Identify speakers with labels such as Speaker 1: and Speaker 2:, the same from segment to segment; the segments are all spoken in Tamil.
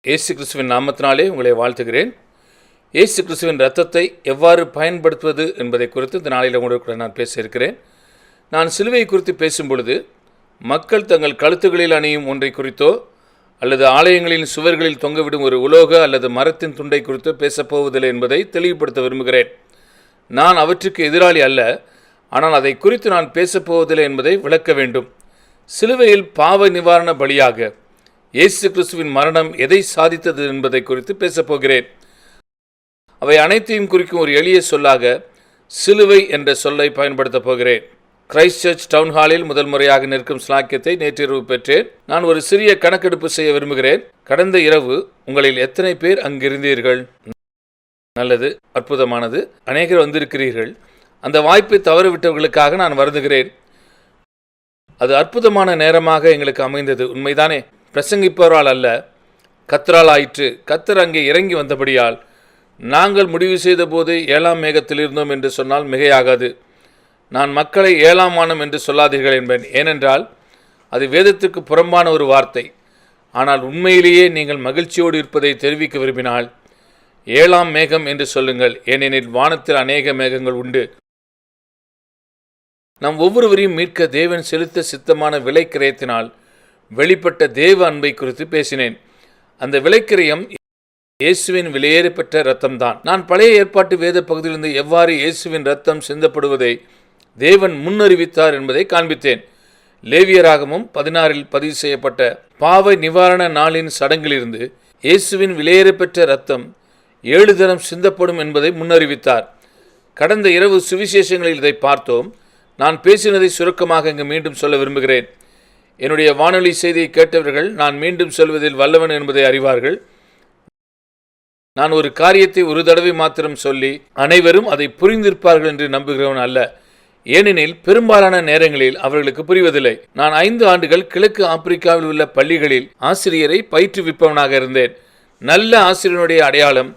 Speaker 1: இயேசு கிறிஸ்துவின் நாமத்தினாலே உங்களை வாழ்த்துகிறேன். இயேசு கிறிஸ்துவின் இரத்தத்தை எவ்வாறு பயன்படுத்துவது என்பதை குறித்து இந்த நாளில் உங்களுக்கு நான் பேச இருக்கிறேன். நான் சிலுவை குறித்து பேசும் பொழுது மக்கள் தங்கள் கழுத்துகளில் அணியும் ஒன்றை குறித்தோ அல்லது ஆலயங்களின் சுவர்களில் தொங்கவிடும் ஒரு உலோக அல்லது மரத்தின் துண்டை குறித்தோ பேசப்போவதில்லை என்பதை தெளிவுபடுத்த விரும்புகிறேன். நான் அவற்றுக்கு எதிராளி அல்ல, ஆனால் அதை குறித்து நான் பேசப்போவதில்லை என்பதை விளக்க வேண்டும். சிலுவையில் பாவ நிவாரண பலியாக இயேசு கிறிஸ்துவின் மரணம் எதை சாதித்தது என்பதை குறித்து பேசப்போகிறேன். அவை அனைத்தையும் குறிக்கும் ஒரு எளிய சொல்லாக சிலுவை என்ற சொல்லை பயன்படுத்தப் போகிறேன். கிரைஸ்ட் சர்ச் டவுன் ஹாலில் முதல் முறையாக நிற்கும் ஸ்லாக்கியத்தை நேற்றிரவு பெற்றேன். நான் ஒரு சிறிய கணக்கெடுப்பு செய்ய விரும்புகிறேன். கடந்த இரவு உங்களில் எத்தனை பேர் அங்கிருந்தீர்கள்? நல்லது, அற்புதமானது. அநேகர் வந்திருக்கிறீர்கள். அந்த வாய்ப்பை தவறவிட்டவர்களுக்காக நான் வருந்துகிறேன். அது அற்புதமான நேரமாக எங்களுக்கு அமைந்தது, உண்மைதானே? பிரசங்கிப்பவரால் அல்ல, கர்த்தரால் ஆயிற்று. கர்த்தர் அங்கே இறங்கி வந்தபடியால் நாங்கள் முடிவு செய்த போது 7ஆம் மேகத்தில் இருந்தோம் என்று சொன்னால் மிகையாகாது. நான் மக்களை 7ஆம் வானம் என்று சொல்லாதீர்கள் என்பேன், ஏனென்றால் அது வேதத்திற்கு புறம்பான ஒரு வார்த்தை. ஆனால் உண்மையிலேயே நீங்கள் மகிழ்ச்சியோடு இருப்பதை தெரிவிக்க விரும்பினால் 7ஆம் மேகம் என்று சொல்லுங்கள், ஏனெனில் வானத்தில் அநேக மேகங்கள் உண்டு. நாம் ஒவ்வொருவரையும் மீட்க தேவன் செலுத்த சித்தமான விலை கிரயத்தினால் வெளிப்பட்ட தேவ அன்பை குறித்து பேசினேன். அந்த விலைக்கிரயம் இயேசுவின் விலையேறப்பெற்ற இரத்தம்தான். நான் பழைய ஏற்பாட்டு வேத பகுதியிலிருந்து எவ்வாறு இயேசுவின் இரத்தம் சிந்தப்படுவதை தேவன் முன்னறிவித்தார் என்பதை காண்பித்தேன். லேவியராகமம் 16 பதிவு செய்யப்பட்ட பாவ நிவாரண நாளின் சடங்கிலிருந்து இயேசுவின் விலையேறப்பெற்ற இரத்தம் 7 தரம் சிந்தப்படும் என்பதை முன்னறிவித்தார். கடந்த இரவு சுவிசேஷங்களில் இதை பார்த்தோம். நான் பேசினதை சுருக்கமாக இங்கு மீண்டும் சொல்ல விரும்புகிறேன். என்னுடைய வானொலி செய்தியை கேட்டவர்கள் நான் மீண்டும் சொல்வதில் வல்லவன் என்பதை அறிவார்கள். நான் ஒரு காரியத்தை ஒரு தடவை மாத்திரம் சொல்லி அனைவரும் அதை புரிந்திருப்பார்கள் என்று நம்புகிறவன் அல்ல. ஏனெனில் பெரும்பாலான நேரங்களில் அவர்களுக்கு புரிவதில்லை. நான் 5 ஆண்டுகள் கிழக்கு ஆப்பிரிக்காவில் உள்ள பள்ளிகளில் ஆசிரியரை பயிற்றுவிப்பவனாக இருந்தேன். நல்ல ஆசிரியனுடைய அடையாளம்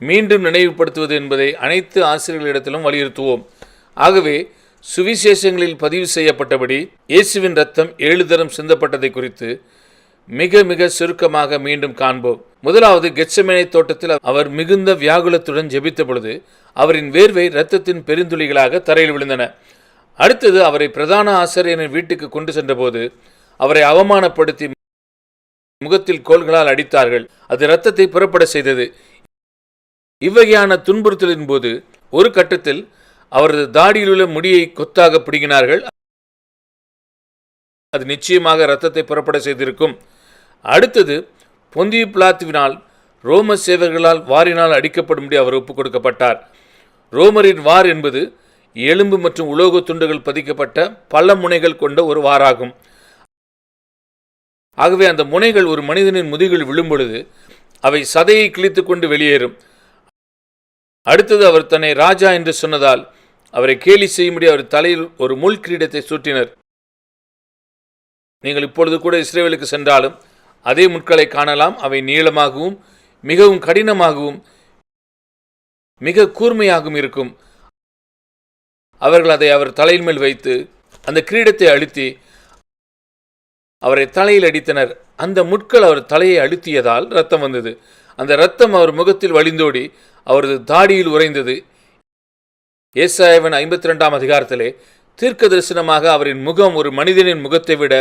Speaker 1: மீண்டும் நினைவுபடுத்துவது என்பதை அனைத்து ஆசிரியர்களிடத்திலும் வலியுறுத்துவோம். ஆகவே சுவிசேஷங்களில் பதிவு செய்யப்பட்டபடி இயேசுவின் இரத்தம் 7 தரம் சிந்தப்பட்டதை குறித்து மிக மிக சுருக்கமாக மீண்டும் காண்போம். முதலாவது, கெத்செமனே தோட்டத்தில் அவர் மிகுந்த வியாகுலத்துடன் ஜெபித்த பொழுது அவரின் வேர்வை இரத்தத்தின் பெருந்துளிகளாக தரையில் விழுந்தன. அடுத்தது, அவரை பிரதான ஆசிரியரின் வீட்டுக்கு கொண்டு சென்றபோது அவரை அவமானப்படுத்தி முகத்தில் கோல்களால் அடித்தார்கள். அது இரத்தத்தை புறப்பட செய்தது. இவ்வகையான துன்புறுத்தலின் போது ஒரு கட்டத்தில் அவரது தாடியில் உள்ள முடியை கொத்தாக பிடிங்கினார்கள். அது நிச்சயமாக இரத்தத்தை புறப்பட செய்திருக்கும். அடுத்தது, பொந்தியு பிலாத்துவினால் ரோம சேவர்களால் வாரினால் அடிக்கப்படும்படி அவர் ஒப்புக் கொடுக்கப்பட்டார். ரோமரின் வார் என்பது எலும்பு மற்றும் உலோக துண்டுகள் பதிக்கப்பட்ட பல முனைகள் கொண்ட ஒரு வாராகும். ஆகவே அந்த முனைகள் ஒரு மனிதனின் முதுகில் விழும்பொழுது அவை சதையை கிழித்து கொண்டு வெளியேறும். அடுத்தது, அவர் தன்னை ராஜா என்று சொன்னதால் அவரை கேலி செய்யும்படி அவர் தலையில் ஒரு முள் கிரீடத்தை சூட்டினர். நீங்கள் இப்பொழுது கூட இஸ்ரேலுக்கு சென்றாலும் அதே முட்களை காணலாம். அவை நீளமாகவும் மிகவும் கடினமாகவும் மிக கூர்மையாகவும் இருக்கும். அவர்கள் அதை அவர் தலையின் மேல் வைத்து அந்த கிரீடத்தை அழுத்தி அவரை தலையில் அடித்தனர். அந்த முட்கள் அவர் தலையை அழுத்தியதால் இரத்தம் வந்தது. அந்த இரத்தம் அவர் முகத்தில் வழிந்தோடி அவரது தாடியில் உறைந்தது. ஏசாயாவின் 52ஆம் அதிகாரத்திலே தீர்க்க தரிசனமாக அவரின் முகம் ஒரு மனிதனின் முகத்தை விட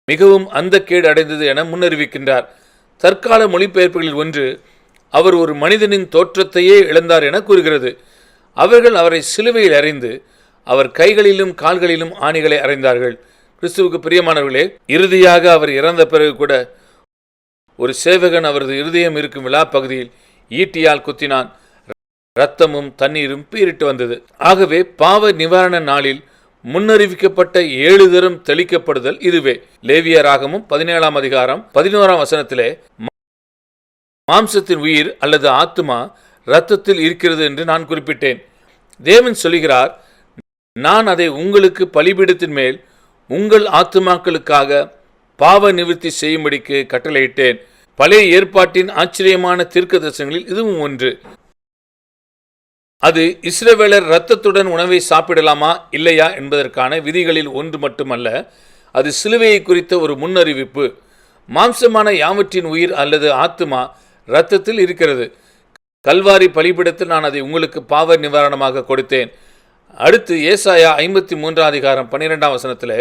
Speaker 1: மிகவும் அந்த கேடு அடைந்தது என முன்னறிவிக்கின்றார். தற்கால மொழிபெயர்ப்புகளில் ஒன்று அவர் ஒரு மனிதனின் தோற்றத்தையே இழந்தார் என கூறுகிறது. அவர்கள் அவரை சிலுவையில் அறைந்து அவர் கைகளிலும் கால்களிலும் ஆணிகளை அறைந்தார்கள். கிறிஸ்துவுக்கு பிரியமானவர்களே, இறுதியாக அவர் இறந்த பிறகு கூட ஒரு சேவகன் அவரது இருதயம் இருக்கும் விழா பகுதியில் ஈட்டியால் குத்தினான். இரத்தமும் தண்ணீரும் பீரிட்டு வந்தது. ஆகவே பாவ நிவாரண நாளில் முன்னறிவிக்கப்பட்ட 7 தரம் தெளிக்கப்படுதல் இதுவே. லேவியராகமம் 17ஆம் அதிகாரம் 11ஆம் வசனத்திலே மாம்சத்தின் உயிர் அல்லது ஆத்துமா இரத்தத்தில் இருக்கிறது என்று நான் குறிப்பிட்டேன். தேவன் சொல்கிறார், நான் அதை உங்களுக்கு பலிபீடத்தின் மேல் உங்கள் ஆத்துமாக்களுக்காக பாவ நிவர்த்தி செய்யும்படிக்கு கட்டளையிட்டேன். பழைய ஏற்பாட்டின் ஆச்சரியமான தீர்க்க தரிசனங்களில் இதுவும் ஒன்று. அது இஸ்ரவேலர் இரத்தத்துடன் உணவை சாப்பிடலாமா இல்லையா என்பதற்கான விதிகளில் ஒன்று மட்டுமல்ல, அது சிலுவையை குறித்த ஒரு முன்னறிவிப்பு. மாம்சமான யாவற்றின் உயிர் அல்லது ஆத்துமா இரத்தத்தில் இருக்கிறது. கல்வாரி பலிபீடத்தில் நான் அதை உங்களுக்கு பாவ நிவாரணமாக கொடுத்தேன். அடுத்து ஏசாயா 53:12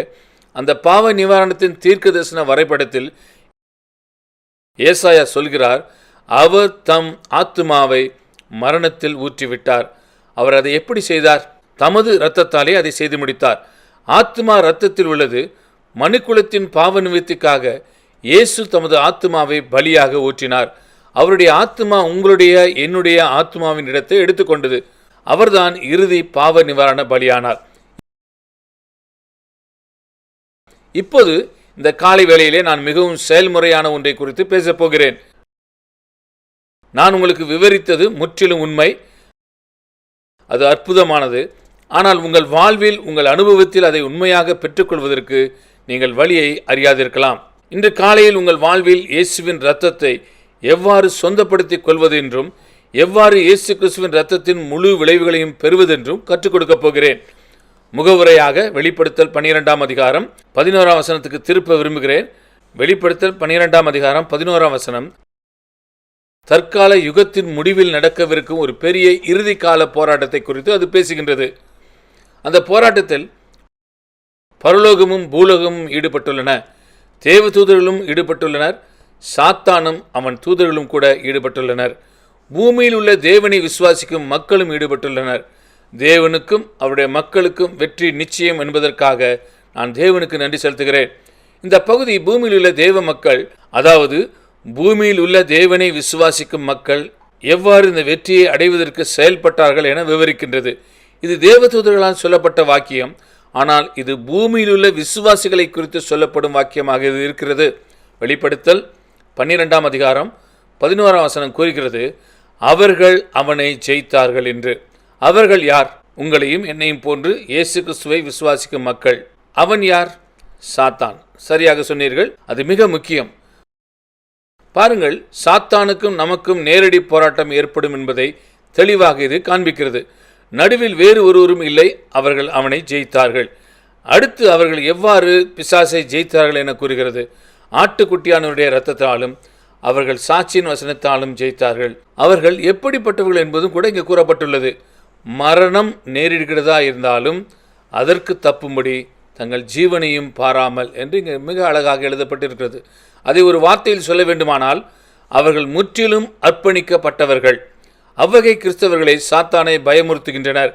Speaker 1: அந்த பாவ நிவாரணத்தின் தீர்க்க தரிசன வரைபடத்தில் ஏசாயா சொல்கிறார், அவர் தம் ஆத்துமாவை மரணத்தில் ஊற்றிவிட்டார். அவர் அதை எப்படி செய்தார்? தமது இரத்தத்தாலே அதை செய்து முடித்தார். ஆத்துமா இரத்தத்தில் உள்ளது. மனுக்குலத்தின் பாவ நிவர்த்திக்காக இயேசு தமது ஆத்துமாவை பலியாக ஊற்றினார். அவருடைய ஆத்துமா உங்களுடைய என்னுடைய ஆத்துமாவின் இடத்தை எடுத்துக்கொண்டது. அவர்தான் இறுதி பாவ நிவாரண பலியானார். இப்போது இந்த காலை வேளையிலே நான் மிகவும் செயல்முறையான ஒன்றை குறித்து பேசப் போகிறேன். நான் உங்களுக்கு விவரித்தது முற்றிலும் உண்மை, அது அற்புதமானது. ஆனால் உங்கள் வாழ்வில், உங்கள் அனுபவத்தில் அதை உண்மையாக பெற்றுக்கொள்வதற்கு நீங்கள் வழியை அறியாதிருக்கலாம். இன்று காலையில் உங்கள் வாழ்வில் இயேசுவின் இரத்தத்தை எவ்வாறு சொந்தப்படுத்திக் கொள்வது என்றும், எவ்வாறு இயேசு கிறிஸ்துவின் இரத்தத்தின் முழு விளைவுகளையும் பெறுவதென்றும் கற்றுக் கொடுக்கப் போகிறேன். முகவுரையாக வெளிப்படுத்தல் 12:11 திருப்ப விரும்புகிறேன். வெளிப்படுத்தல் 12:11 தற்கால யுகத்தின் முடிவில் நடக்கவிருக்கும் ஒரு பெரிய இறுதி கால போராட்டத்தை குறித்து அது பேசுகின்றது. அந்த போராட்டத்தில் பரலோகமும் பூலோகமும் ஈடுபட்டுள்ளன. தேவதூதர்களும் ஈடுபட்டுள்ளனர். சாத்தானும் அவன் தூதர்களும் கூட ஈடுபட்டுள்ளனர். பூமியில் உள்ள தேவனை விசுவாசிக்கும் மக்களும் ஈடுபட்டுள்ளனர். தேவனுக்கும் அவருடைய மக்களுக்கும் வெற்றி நிச்சயம் என்பதற்காக நான் தேவனுக்கு நன்றி செலுத்துகிறேன். இந்த பகுதி பூமியில் உள்ள தேவ மக்கள், அதாவது பூமியில் உள்ள தேவனை விசுவாசிக்கும் மக்கள் எவ்வாறு இந்த வெற்றியை அடைவதற்கு செயல்பட்டார்கள் என விவரிக்கின்றது. இது தேவதூதர்களால் சொல்லப்பட்ட வாக்கியம். ஆனால் இது பூமியில் உள்ள விசுவாசிகளை குறித்து சொல்லப்படும் வாக்கியமாக இது இருக்கிறது. வெளிப்படுத்தல் 12:11 கூறுகிறது, அவர்கள் அவனை ஜெயித்தார்கள் என்று. அவர்கள் யார்? உங்களையும் என்னையும் போன்று இயேசு கிறிஸ்துவை விசுவாசிக்கும் மக்கள். அவன் யார்? சாத்தான். சரியாக சொன்னீர்கள். அது மிக முக்கியம். பாருங்கள், சாத்தானுக்கும் நமக்கும் நேரடி போராட்டம் ஏற்படும் என்பதை தெளிவாக இது காண்பிக்கிறது. நடுவில் வேறு ஒருவரும் இல்லை. அவர்கள் அவனை ஜெயித்தார்கள். அடுத்து அவர்கள் எவ்வாறு பிசாசை ஜெயித்தார்கள் என கூறுகிறது. ஆட்டுக்குட்டியானவருடைய இரத்தத்தாலும் அவர்கள் சாட்சியின் வசனத்தாலும் ஜெயித்தார்கள். அவர்கள் எப்படிப்பட்டவர்கள் என்பதும் கூட இங்கு கூறப்பட்டுள்ளது. மரணம் நேரிடுகிறதா இருந்தாலும் அதற்கு தப்பும்படி தங்கள் ஜீவனையும் பாராமல் என்று இங்கு மிக அழகாக எழுதப்பட்டிருக்கிறது. அதை ஒரு வார்த்தையில் சொல்ல வேண்டுமானால், அவர்கள் முற்றிலும் அர்ப்பணிக்கப்பட்டவர்கள். அவ்வகை கிறிஸ்தவர்களை சாத்தானை பயமுறுத்துகின்றனர்.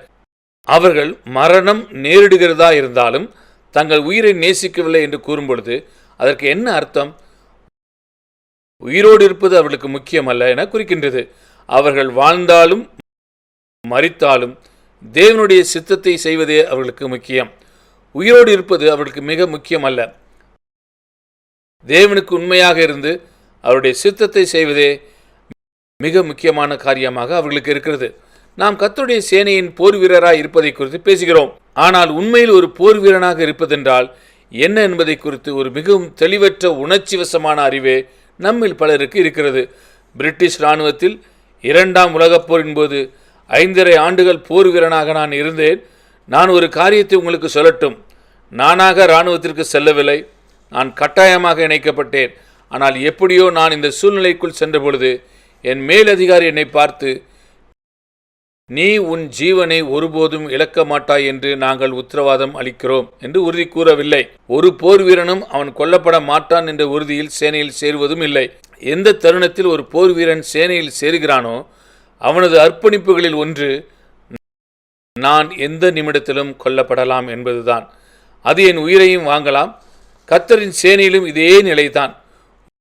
Speaker 1: அவர்கள் மரணம் நேரிடுகிறதா இருந்தாலும் தங்கள் உயிரை நேசிக்கவில்லை என்று கூறும்பொழுது அதற்கு என்ன அர்த்தம்? உயிரோடு இருப்பது அவர்களுக்கு முக்கியமல்ல என குறிக்கின்றது. அவர்கள் வாழ்ந்தாலும் மரித்தாலும் தேவனுடைய சித்தத்தை செய்வதே அவர்களுக்கு முக்கியம். உயிரோடு இருப்பது அவர்களுக்கு மிக முக்கியமல்ல. தேவனுக்கு உண்மையாக இருந்து அவருடைய சித்தத்தை செய்வதே மிக முக்கியமான காரியமாக அவர்களுக்கு இருக்கிறது. நாம் கர்த்தருடைய சேனையின் போர் வீரராக இருப்பதை குறித்து பேசுகிறோம். ஆனால் உண்மையில் ஒரு போர் வீரனாக இருப்பதென்றால் என்ன என்பதை குறித்து ஒரு மிகவும் தெளிவற்ற உணர்ச்சி வசமான அறிவே நம்மில் பலருக்கு இருக்கிறது. பிரிட்டிஷ் இராணுவத்தில் 2ஆம் உலகப் போரின் போது 5½ ஆண்டுகள் போர் வீரனாக நான் இருந்தேன். நான் ஒரு காரியத்தை உங்களுக்கு சொல்லட்டும். நானாக இராணுவத்திற்கு செல்லவில்லை. நான் கட்டாயமாக இணைக்கப்பட்டேன். ஆனால் எப்படியோ நான் இந்த சூழ்நிலைக்குள் சென்ற பொழுது என் மேலதிகாரி என்னை பார்த்து, நீ உன் ஜீவனை ஒருபோதும் இழக்க மாட்டாய் என்று நாங்கள் உத்தரவாதம் அளிக்கிறோம் என்று உறுதி கூறவில்லை. ஒரு போர் வீரனும் அவன் கொல்லப்பட மாட்டான் என்ற உறுதியில் சேனையில் சேருவதும் இல்லை. எந்த தருணத்தில் ஒரு போர் வீரன் சேனையில் சேருகிறானோ அவனது அர்ப்பணிப்புகளில் ஒன்று, நான் எந்த நிமிடத்திலும் கொல்லப்படலாம் என்பதுதான். அது என் உயிரையும் வாங்கலாம். கர்த்தரின் சேனையிலும் இதே நிலைதான்.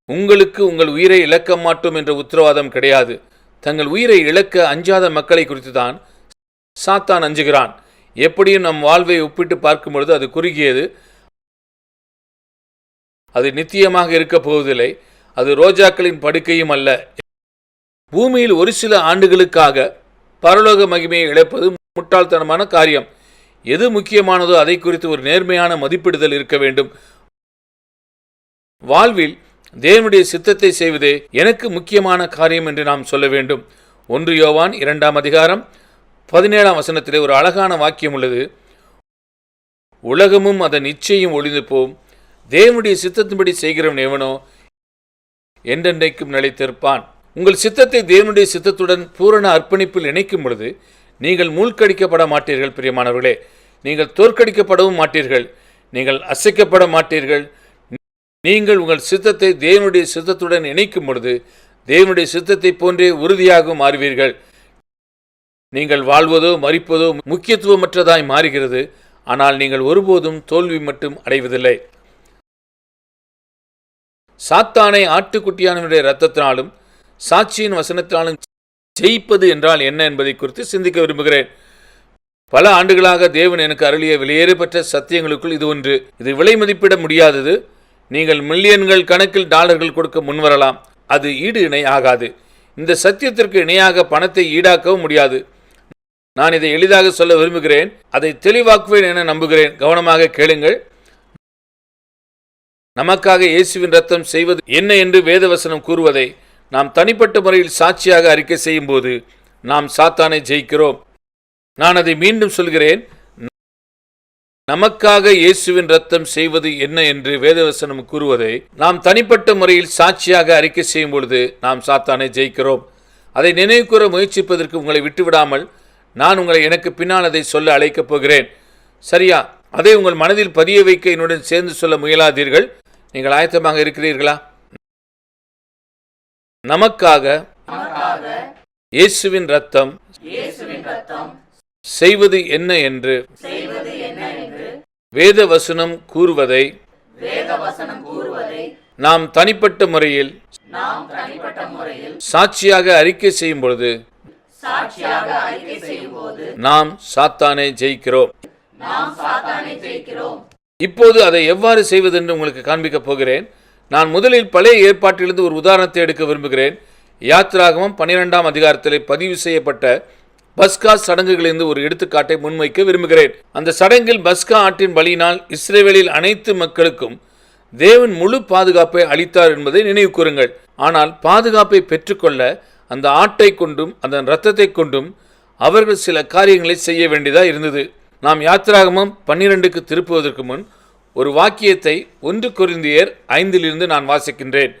Speaker 1: உங்களுக்கு உங்கள் உயிரை இழக்க மாட்டோம் என்ற உத்தரவாதம் கிடையாது. தங்கள் உயிரை இழக்க அஞ்சாத மக்களை குறித்து தான் சாத்தான் அஞ்சுகிறான். எப்படியும் நம் வாழ்வை ஒப்பிட்டு பார்க்கும் பொழுது அது குறுகியது. அது நித்தியமாக இருக்கப் போவதில்லை. அது ரோஜாக்களின் படுக்கையும் அல்ல. பூமியில் ஒரு சில ஆண்டுகளுக்காக பரலோக மகிமையை இழப்பது முட்டாள்தனமான காரியம். எது முக்கியமானதோ அதை குறித்து ஒரு நேர்மையான மதிப்பிடுதல் இருக்க வேண்டும். வாழ்வில் தேவனுடைய சித்தத்தை செய்வதே எனக்கு முக்கியமான காரியம் என்று நாம் சொல்ல வேண்டும். 1 யோவான் 2ஆம் அதிகாரம் 17 ஒரு அழகான வாக்கியம் உள்ளது. உலகமும் அதன் இச்சையும் ஒளிந்து போம், தேவனுடைய சித்தத்தின்படி செய்கிறவன் எவனோ என்றென்றைக்கும் நிலைத்திருப்பான். உங்கள் சித்தத்தை தேவனுடைய சித்தத்துடன் பூரண அர்ப்பணிப்பில் இணைக்கும் பொழுது நீங்கள் மூழ்கடிக்கப்பட மாட்டீர்கள். பிரியமானவர்களே, நீங்கள் தோற்கடிக்கப்படவும் மாட்டீர்கள். நீங்கள் அசைக்கப்பட மாட்டீர்கள். நீங்கள் உங்கள் சித்தத்தை தேவனுடைய சித்தத்துடன் இணைக்கும் பொழுது தேவனுடைய சித்தத்தை போன்றே உறுதியாக மாறுவீர்கள். நீங்கள் வாழ்வதோ மரிப்பதோ முக்கியத்துவமற்றதாய் மாறுகிறது. ஆனால் நீங்கள் ஒருபோதும் தோல்வி மட்டும் அடைவதில்லை. சாத்தானை ஆட்டுக்குட்டியானவருடைய இரத்தத்தினாலும் சாட்சியின் வசனத்தினாலும் ஜெயிப்பது என்றால் என்ன என்பதை குறித்து சிந்திக்க விரும்புகிறேன். பல ஆண்டுகளாக தேவன் எனக்கு அருளிய வெளியேறப்பட்ட சத்தியங்களுக்குள் இது ஒன்று. இது விலை மதிப்பிட முடியாதது. நீங்கள் மில்லியன்கள் கணக்கில் டாலர்கள் கொடுக்க முன்வரலாம், அது ஈடு இணை ஆகாது. இந்த சத்தியத்திற்கு இணையாக பணத்தை ஈடாக்கவும் முடியாது. நான் இதை எளிதாக சொல்ல விரும்புகிறேன், அதை தெளிவாக்குவேன் என நம்புகிறேன். கவனமாக கேளுங்கள். நமக்காக இயேசுவின் ரத்தம் செய்வது என்ன என்று வேதவசனம் கூறுவதை நாம் தனிப்பட்ட முறையில் சாட்சியாக அறிக்கை செய்யும் போது நாம் சாத்தானை ஜெயிக்கிறோம். நான் அதை மீண்டும் சொல்கிறேன். நமக்காக இயேசுவின் ரத்தம் செய்வது என்ன என்று வேதவசனம் கூறுவதை நாம் தனிப்பட்ட முறையில் சாட்சியாக அறிக்கை செய்யும் பொழுது நாம் சாத்தானை ஜெயிக்கிறோம். அதை நினைவு கூற முயற்சிப்பதற்கு உங்களை விட்டுவிடாமல் நான் உங்களை எனக்கு பின்னால் அதை சொல்ல அழைக்கப் போகிறேன். சரியா? அதை உங்கள் மனதில் பதிய வைக்க என்னுடன் சேர்ந்து சொல்ல முயலாதீர்கள். நீங்கள் ஆயத்தமாக இருக்கிறீர்களா? நமக்காக இயேசுவின் ரத்தம் செய்வது என்ன என்று வேதவசனம் கூறுவதை நாம் தனிப்பட்ட முறையில் சாட்சியாக அறிக்கை செய்யும் பொழுது நாம் சாத்தானை ஜெயிக்கிறோம். இப்போது அதை எவ்வாறு செய்வது என்று உங்களுக்கு காண்பிக்கப் போகிறேன். நான் முதலில் பழைய ஏற்பாட்டிலிருந்து ஒரு உதாரணத்தை எடுக்க விரும்புகிறேன். யாத்திராகமம் 12ஆம் அதிகாரத்தில் பதிவு செய்யப்பட்ட பஸ்கா சடங்குகளிலிருந்து ஒரு எடுத்துக்காட்டை முன்வைக்க விரும்புகிறேன். அந்த சடங்கில் பஸ்கா ஆட்டின் பலியினால் இஸ்ரவேலில் அனைத்து மக்களுக்கும் தேவன் முழு பாதுகாப்பை அளித்தார் என்பதை நினைவு கூறுங்கள். ஆனால் பாதுகாப்பை பெற்றுக்கொள்ள அந்த ஆட்டை கொண்டும் அதன் இரத்தத்தை கொண்டும் அவர்கள் சில காரியங்களை செய்ய வேண்டியதாக இருந்தது. நாம் யாத்திராகமம் 12க்கு திருப்புவதற்கு முன் ஒரு வாக்கியத்தை 1 கொரிந்தியர் 5 நான் வாசிக்கின்றேன்.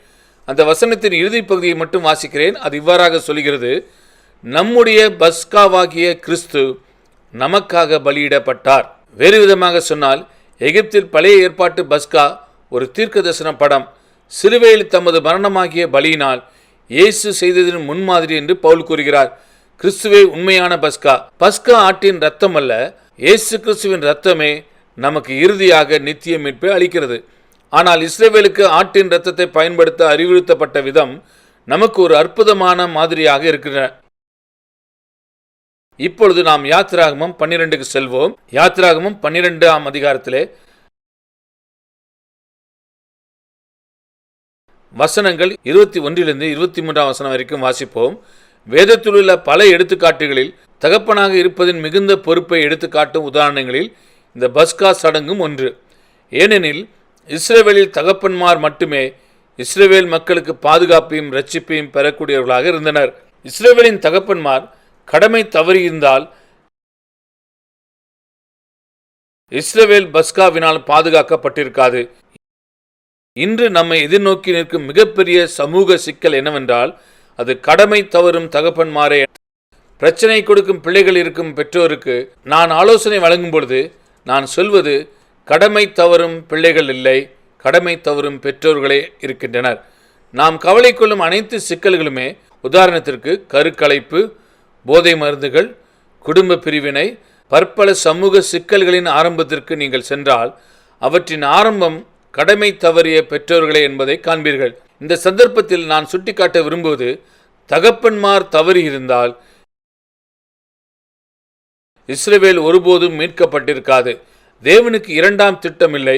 Speaker 1: அந்த வசனத்தின் இறுதி பகுதியை மட்டும் வாசிக்கிறேன். அது இவ்வாறாக சொல்கிறது: நம்முடைய பஸ்காவாகிய கிறிஸ்து நமக்காக பலியிடப்பட்டார். வேறு விதமாக சொன்னால், எகிப்தில் பழைய ஏற்பாட்டு பஸ்கா ஒரு தீர்க்க தரிசன படம். சிலுவையில் தமது மரணமாகிய பலியினால் இயேசு செய்ததின் முன்மாதிரி என்று பவுல் கூறுகிறார். கிறிஸ்துவே உண்மையான பஸ்கா. பஸ்கா ஆட்டின் இரத்தம் அல்ல, இயேசு கிறிஸ்துவின் இரத்தமே நமக்கு இறுதியாக நித்திய மீட்பை அளிக்கிறது. ஆனால் இஸ்ரவேலுக்கு ஆட்டின் இரத்தத்தை பயன்படுத்த அறிவுறுத்தப்பட்ட விதம் நமக்கு ஒரு அற்புதமான மாதிரியாக இருக்கின்றன. இப்பொழுது நாம் யாத்திராகமம் 12க்கு செல்வோம். யாத்திராகமம் 12ஆம் அதிகாரத்திலே வசனங்கள் 21 23 வசனம் வரைக்கும் வாசிப்போம். வேதத்தில் உள்ள பல எடுத்துக்காட்டுகளில் தகப்பனாக இருப்பதின் மிகுந்த பொறுப்பை எடுத்துக்காட்டும் உதாரணங்களில் இந்த பஸ்கா சடங்கும் ஒன்று. ஏனெனில் இஸ்ரவேலில் தகப்பன்மார் மட்டுமே இஸ்ரவேல் மக்களுக்கு பாதுகாப்பையும் இரட்சிப்பையும் பெறக்கூடியவர்களாக இருந்தனர். இஸ்ரவேலின் தகப்பன்மார் கடமை தவறியிருந்தால் இஸ்ரவேல் பஸ்காவினால் பாதுகாக்கப்பட்டிருக்காது. இன்று நம்மை எதிர்நோக்கி நிற்கும் மிகப்பெரிய சமூக சிக்கல் என்னவென்றால், அது கடமை தவறும் தகப்பன்மாரே. பிரச்சனை கொடுக்கும் பிள்ளைகள் இருக்கும் பெற்றோருக்கு நான் ஆலோசனை வழங்கும் பொழுது நான் சொல்வது, கடமை தவறும் பிள்ளைகள் இல்லை, கடமை தவறும் பெற்றோர்களே இருக்கின்றனர். நாம் கவலை கொள்ளும் அனைத்து சிக்கல்களுமே, உதாரணத்திற்கு கருக்கலைப்பு, போதை மருந்துகள், குடும்ப பிரிவினை, பற்பல சமூக சிக்கல்களின் ஆரம்பத்திற்கு நீங்கள் சென்றால் அவற்றின் ஆரம்பம் கடமை தவறிய பெற்றோர்களே என்பதை காண்பீர்கள். இந்த சந்தர்ப்பத்தில் நான் சுட்டிக்காட்ட விரும்புவது, தகப்பன்மார் தவறி இருந்தால் இஸ்ரவேல் ஒருபோதும் மீட்கப்பட்டிருக்காது. தேவனுக்கு இரண்டாம் திட்டம் இல்லை,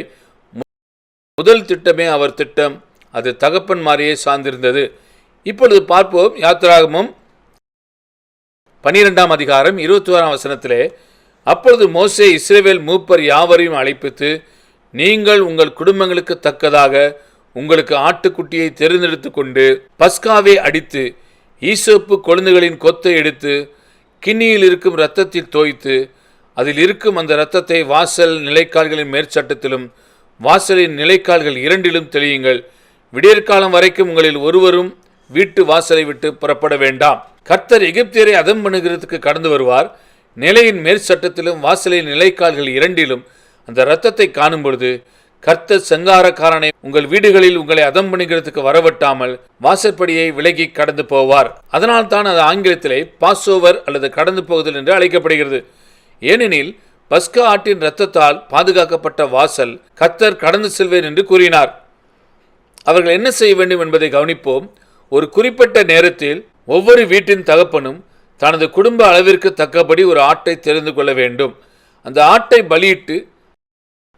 Speaker 1: முதல் திட்டமே அவர் திட்டம். அது தகப்பன்மாரையே சார்ந்திருந்தது. இப்பொழுது பார்ப்போம். யாத்திராகமம் 12ஆம் அதிகாரம் 21ஆம் வசனத்திலே, அப்பொழுது மோசே இஸ்ரவேல் மூப்பர் யாவரையும் அழைப்பித்து, நீங்கள் உங்கள் குடும்பங்களுக்கு தக்கதாக உங்களுக்கு ஆட்டுக்குட்டியை தெரிந்தெடுத்து கொண்டு பஸ்காவை அடித்து ஈசோப்பு கொழுந்துகளின் கொத்தை எடுத்து கிண்ணியில் இருக்கும் இரத்தத்தில் தோய்த்து அதில் இருக்கும் அந்த இரத்தத்தை வாசல் நிலைக்கால்களின் மேற்சட்டத்திலும் வாசலின் நிலைக்கால்கள் இரண்டிலும் தெளியுங்கள். விடியற்காலம் வரைக்கும் உங்களில் ஒருவரும் வீட்டு வாசலை விட்டு புறப்பட வேண்டாம். கர்த்தர் எகிப்தியரை அதம் பண்ணுகிறதுக்கு கடந்து வருவார். நிலையின் மேற்சட்டத்திலும் வாசலின் நிலைக்கால்கள் இரண்டிலும் அந்த இரத்தத்தை காணும் பொழுது கர்த்தர் சங்காரக்காரனை உங்கள் வீடுகளில் உங்களை அதம் பண்ணுகிறதுக்கு வரவட்டாமல் வாசற்படியை விலகி கடந்து போவார். அதனால் தான் அது ஆங்கிலத்திலே பாஸ்ஓவர் அல்லது கடந்து போகுதல் என்று அழைக்கப்படுகிறது. ஏனெனில் பஸ்கா ஆட்டின் இரத்தத்தால் பாதுகாக்கப்பட்ட வாசல் கர்த்தர் கடந்து செல்வேன் என்று கூறினார். அவர்கள் என்ன செய்ய வேண்டும் என்பதை கவனிப்போம். ஒரு குறிப்பிட்ட நேரத்தில் ஒவ்வொரு வீட்டின் தகப்பனும் தனது குடும்ப அளவிற்கு தக்கபடி ஒரு ஆட்டை தெரிந்து கொள்ள வேண்டும். அந்த ஆட்டை பலியிட்டு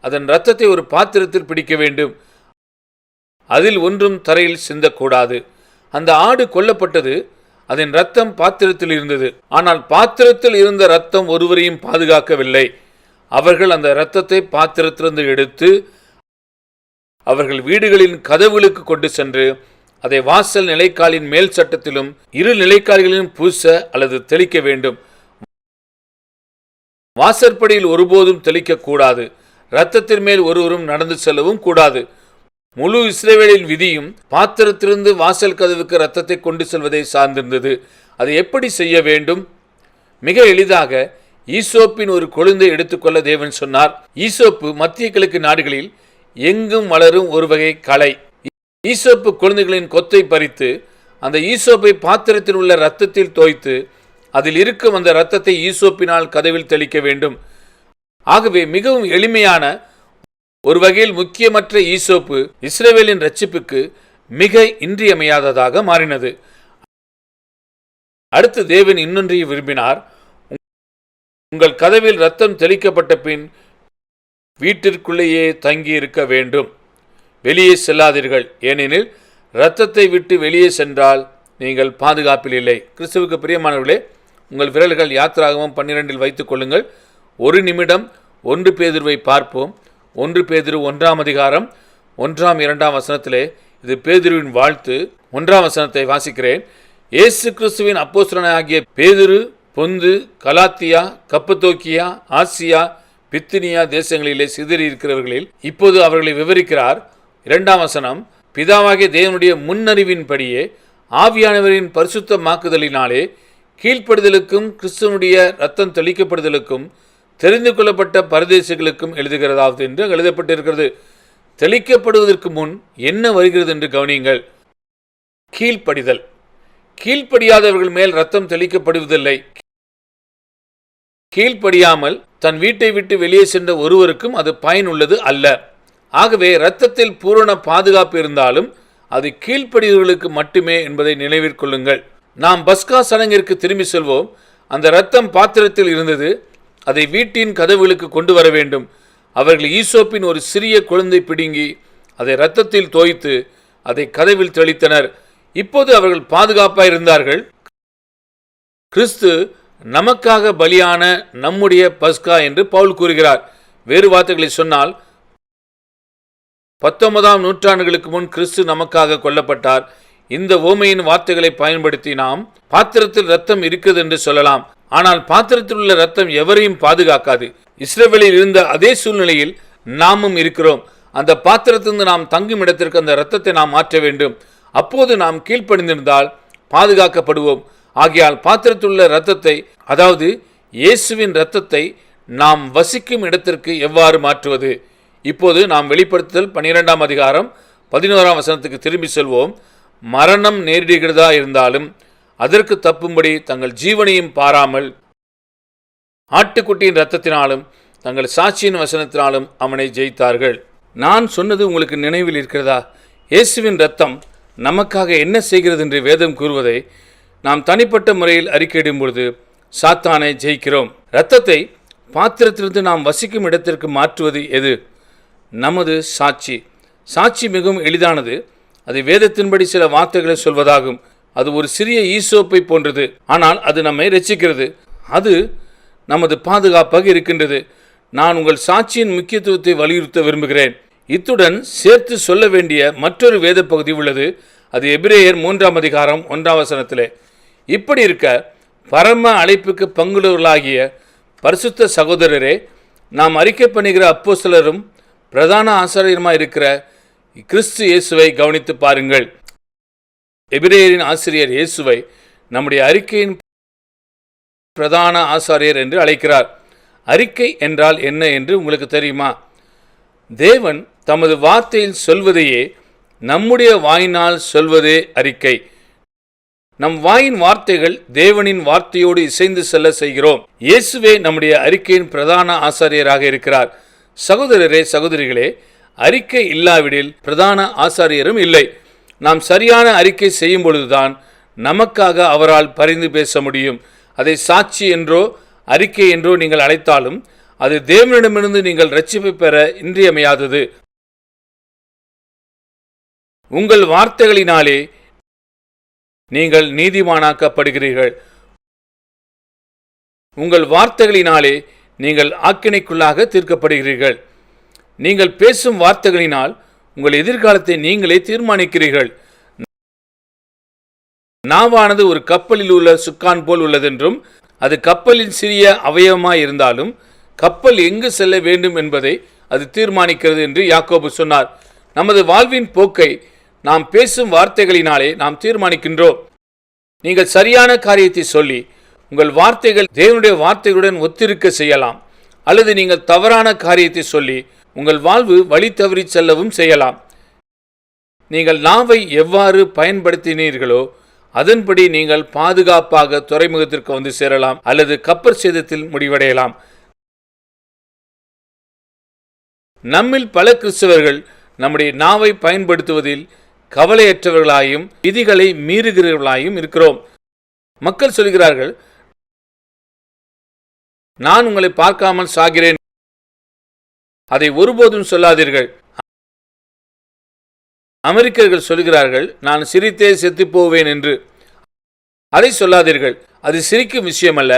Speaker 1: அதன் இரத்தத்தை ஒரு பாத்திரத்தில் பிடிக்க வேண்டும். அதில் ஒன்றும் தரையில் சிந்தக்கூடாது. அந்த ஆடு கொல்லப்பட்டது. அதன் இரத்தம் பாத்திரத்தில் இருந்தது. ஆனால் பாத்திரத்தில் இருந்த இரத்தம் ஒருவரையும் பாதுகாக்கவில்லை. அவர்கள் அந்த இரத்தத்தை பாத்திரத்திலிருந்து எடுத்து அவர்கள் வீடுகளின் கதவுகளுக்கு கொண்டு சென்று அதை வாசல் நிலைக்காலின் மேல் சட்டத்திலும் இரு நிலைக்கால்களிலும் பூச அல்லது தெளிக்க வேண்டும். வாசற்படியில் ஒருபோதும் தெளிக்கக்கூடாது. இரத்தத்தின் மேல் ஒருவரும் நடந்து செல்லவும் கூடாது. முழு இஸ்ரவேலின் விதியும் பாத்திரத்திலிருந்து வாசல் கதவுக்கு இரத்தத்தை கொண்டு செல்வதை சார்ந்திருந்தது. அதை எப்படி செய்ய வேண்டும்? மிக எளிதாக ஈசோப்பின் ஒரு கொழுந்தை எடுத்துக்கொள்ள தேவன் சொன்னார். ஈசோப்பு மத்திய கிழக்கு நாடுகளில் எங்கும் வளரும் ஒரு வகை களை. ஈசோப்பு கொழுந்தைகளின் கொத்தை பறித்து அந்த ஈசோப்பை பாத்திரத்தில் உள்ள இரத்தத்தில் தோய்த்து அதில் இருக்கும் அந்த இரத்தத்தை ஈசோப்பினால் கதவில் தெளிக்க வேண்டும். ஆகவே மிகவும் எளிமையான ஒரு வகையில் முக்கியமற்ற ஈசோப்பு இஸ்ரவேலின் இரட்சிப்புக்கு மிக இன்றியமையாததாக மாறினது. அடுத்து தேவன் இன்னொன்றையும் விரும்பினார். உங்கள் கதவில் இரத்தம் தெளிக்கப்பட்ட பின் வீட்டிற்குள்ளேயே தங்கி இருக்க வேண்டும். வெளியே செல்லாதீர்கள். ஏனெனில் இரத்தத்தை விட்டு வெளியே சென்றால் நீங்கள் பாதுகாப்பில் இல்லை. கிறிஸ்துவுக்கு பிரியமானவர்களே, உங்கள் விரல்கள் யாத்திராகமம் 12 வைத்துக் கொள்ளுங்கள். ஒரு நிமிடம் 1 பேதுருவை பார்ப்போம். 1 பேதுரு 1ஆம் அதிகாரம் 1ஆம் 2ஆம் வசனத்திலே இது பேதுருவின் வாழ்த்து. 1ஆம் வசனத்தை வாசிக்கிறேன். இயேசு கிறிஸ்துவின் அப்போஸ்தலனாகிய பேதுரு பொந்து, கலாத்தியா, கப்பத்தோக்கியா, ஆசியா, பித்தினியா தேசங்களிலே சிதறி இருக்கிறவர்களில் இப்போது அவர்களை விவரிக்கிறார். 2ஆம் வசனம், பிதாவாகிய தேவனுடைய முன்னறிவின்படியே ஆவியானவரின் பரிசுத்தமாக்குதலினாலே கீழ்ப்படுதலுக்கும் கிறிஸ்துவனுடைய ரத்தம் தெளிக்கப்படுதலுக்கும் தெரிந்து கொள்ளப்பட்ட பரதேசிகளுக்கும் எழுதுகிறதாவது என்று எழுதப்பட்டிருக்கிறது. தெளிக்கப்படுவதற்கு முன் என்ன வருகிறது என்று கவனியுங்கள். கீழ்ப்படிதல். கீழ்ப்படியாதவர்கள் மேல் ரத்தம் தெளிக்கப்படுவதில்லை. கீழ்ப்படியாமல் தன் வீட்டை விட்டு வெளியே சென்ற ஒருவருக்கும் அது பயனுள்ளது அல்ல. ஆகவே இரத்தத்தில் பூரண பாதுகாப்பு இருந்தாலும் அது கீழ்ப்படியவர்களுக்கு மட்டுமே என்பதை நினைவில் கொள்ளுங்கள். நாம் பஸ்கா சடங்கிற்கு திரும்பி செல்வோம். அந்த இரத்தம் பாத்திரத்தில் இருந்தது. அதை வீட்டின் கதவுகளுக்கு கொண்டு வர வேண்டும். அவர்கள் ஈசோப்பின் ஒரு சிறிய குழந்தை பிடுங்கி அதை இரத்தத்தில் தோய்த்து அதை கதவில் தெளித்தனர். இப்போது அவர்கள் பாதுகாப்பாக இருந்தார்கள். கிறிஸ்து நமக்காக பலியான நம்முடைய பஸ்கா என்று பவுல் கூறுகிறார். வேறு வார்த்தைகளை சொன்னால் 19ஆம் நூற்றாண்டுகளுக்கு முன் கிறிஸ்து நமக்காக கொல்லப்பட்டார். இந்த ஓமையின் வார்த்தைகளை பயன்படுத்தி நாம் பாத்திரத்தில் ரத்தம் இருக்கிறது என்று சொல்லலாம். ஆனால் பாத்திரத்தில் உள்ள ரத்தம் எவரையும் பாதுகாக்காது. இஸ்ரவேலில் இருந்த அதே சூழ்நிலையில் நாமும் இருக்கிறோம். அந்த பாத்திரத்திலிருந்து நாம் தங்கும் இடத்திற்கு அந்த இரத்தத்தை நாம் மாற்ற வேண்டும். அப்போது நாம் கீழ்ப்படிந்திருந்தால் பாதுகாக்கப்படுவோம். ஆகையால் பாத்திரத்தில் உள்ள இரத்தத்தை, அதாவது இயேசுவின் இரத்தத்தை நாம் வசிக்கும் இடத்திற்கு எவ்வாறு மாற்றுவது? இப்போது நாம் வெளிப்படுத்துதல் 12ஆம் அதிகாரம் 11ஆம் வசனத்துக்கு திரும்பி செல்வோம். மரணம் நேரிடுகிறதா இருந்தாலும் அதற்கு தப்பும்படி தங்கள் ஜீவனையும் பாராமல் ஆட்டுக்குட்டியின் இரத்தத்தினாலும் தங்கள் சாட்சியின் வசனத்தினாலும் அவனை ஜெயித்தார்கள். நான் சொன்னது உங்களுக்கு நினைவில் இருக்கிறதா? இயேசுவின் இரத்தம் நமக்காக என்ன செய்கிறது என்று வேதம் கூறுவதை நாம் தனிப்பட்ட முறையில் அறிக்கையிடும் பொழுது சாத்தானை ஜெயிக்கிறோம். இரத்தத்தை பாத்திரத்திலிருந்து நாம் வசிக்கும் இடத்திற்கு மாற்றுவது எது? நமது சாட்சி. சாட்சி மிகவும் எளிதானது. அது வேதத்தின்படி சில வார்த்தைகளை சொல்வதாகும். அது ஒரு சிறிய ஈசோப்பை போன்றது. ஆனால் அது நம்மை ரட்சிக்கிறது. அது நமது பாதுகாப்பாக இருக்கின்றது. நான் உங்கள் சாட்சியின் முக்கியத்துவத்தை வலியுறுத்த விரும்புகிறேன். இத்துடன் சேர்த்து சொல்ல வேண்டிய மற்றொரு வேத பகுதி உள்ளது. அது எபிரேயர் 3ஆம் அதிகாரம் 1ஆம் வசனத்திலே. இப்படி இருக்க பரம அழைப்புக்கு பங்குள்ளவர்களாகிய பரிசுத்த சகோதரரே, நாம் அறிக்கை பண்ணுகிற அப்போஸ்தலரும் பிரதான ஆசாரியருமாய் இருக்கிற கிறிஸ்து இயேசுவை கவனித்து பாருங்கள். எபிரேயரின் ஆசிரியர் இயேசுவை நம்முடைய அறிக்கையின் பிரதான ஆசாரியர் என்று அழைக்கிறார். அறிக்கை என்றால் என்ன என்று உங்களுக்கு தெரியுமா? தேவன் தமது வார்த்தையில் சொல்வதையே நம்முடைய வாயினால் சொல்வதே அறிக்கை. நம் வாயின் வார்த்தைகள் தேவனின் வார்த்தையோடு இசைந்து செல்ல செய்கிறோம். இயேசுவே நம்முடைய அறிக்கையின் பிரதான ஆசாரியராக இருக்கிறார். சகோதரரே, சகோதரிகளே, அறிக்கை இல்லாவிடில் பிரதான ஆசாரியரும் இல்லை. நாம் சரியான அறிக்கை செய்யும் பொழுதுதான் நமக்காக அவரால் பரிந்து பேச முடியும். அதை சாட்சி என்றோ அறிக்கை என்றோ நீங்கள் அழைத்தாலும் அது தேவனிடமிருந்து நீங்கள் இரட்சிப்பை பெற இன்றியமையாதது. உங்கள் வார்த்தைகளினாலே நீங்கள் நீதிமானாக்கப்படுகிறீர்கள். உங்கள் வார்த்தைகளினாலே நீங்கள் ஆக்கினைக்குள்ளாக தீர்க்கப்படுகிறீர்கள். நீங்கள் பேசும் வார்த்தைகளினால் உங்கள் எதிர்காலத்தை நீங்களே தீர்மானிக்கிறீர்கள். நாவானது ஒரு கப்பலில் உள்ள சுக்கான் போல் உள்ளதென்றும், அது கப்பலின் சிறிய அவயவமாய் இருந்தாலும் கப்பல் எங்கு செல்ல வேண்டும் என்பதை அது தீர்மானிக்கிறது என்று யாக்கோபு சொன்னார். நமது வாழ்வின் போக்கை நாம் பேசும் வார்த்தைகளினாலே நாம் தீர்மானிக்கின்றோம். நீங்கள் சரியான காரியத்தை சொல்லி உங்கள் வார்த்தைகள் தேவனுடைய வார்த்தைகளுடன் ஒத்திருக்க செய்யலாம். அல்லது நீங்கள் தவறான காரியத்தை சொல்லி உங்கள் வாழ்வு வழி தவறி செல்லவும் செய்யலாம். நீங்கள் நாவை எவ்வாறு பயன்படுத்தினீர்களோ அதன்படி நீங்கள் பாதுகாப்பாக துறைமுகத்திற்கு வந்து சேரலாம் அல்லது கப்பற் சேதத்தில் முடிவடையலாம். நம்மில் பல கிறிஸ்தவர்கள் நம்முடைய நாவை பயன்படுத்துவதில் கவலையற்றவர்களாயும் விதிகளை மீறுகிறவர்களாயும் இருக்கிறோம். மக்கள் சொல்கிறார்கள், நான் உங்களை பார்க்காமல் சாகிறேன். அதை ஒருபோதும் சொல்லாதீர்கள். அமெரிக்கர்கள் சொல்கிறார்கள், நான் சிரித்தே செத்து போவேன் என்று. அதை சொல்லாதீர்கள். அது சிரிக்கும் விஷயம் அல்ல.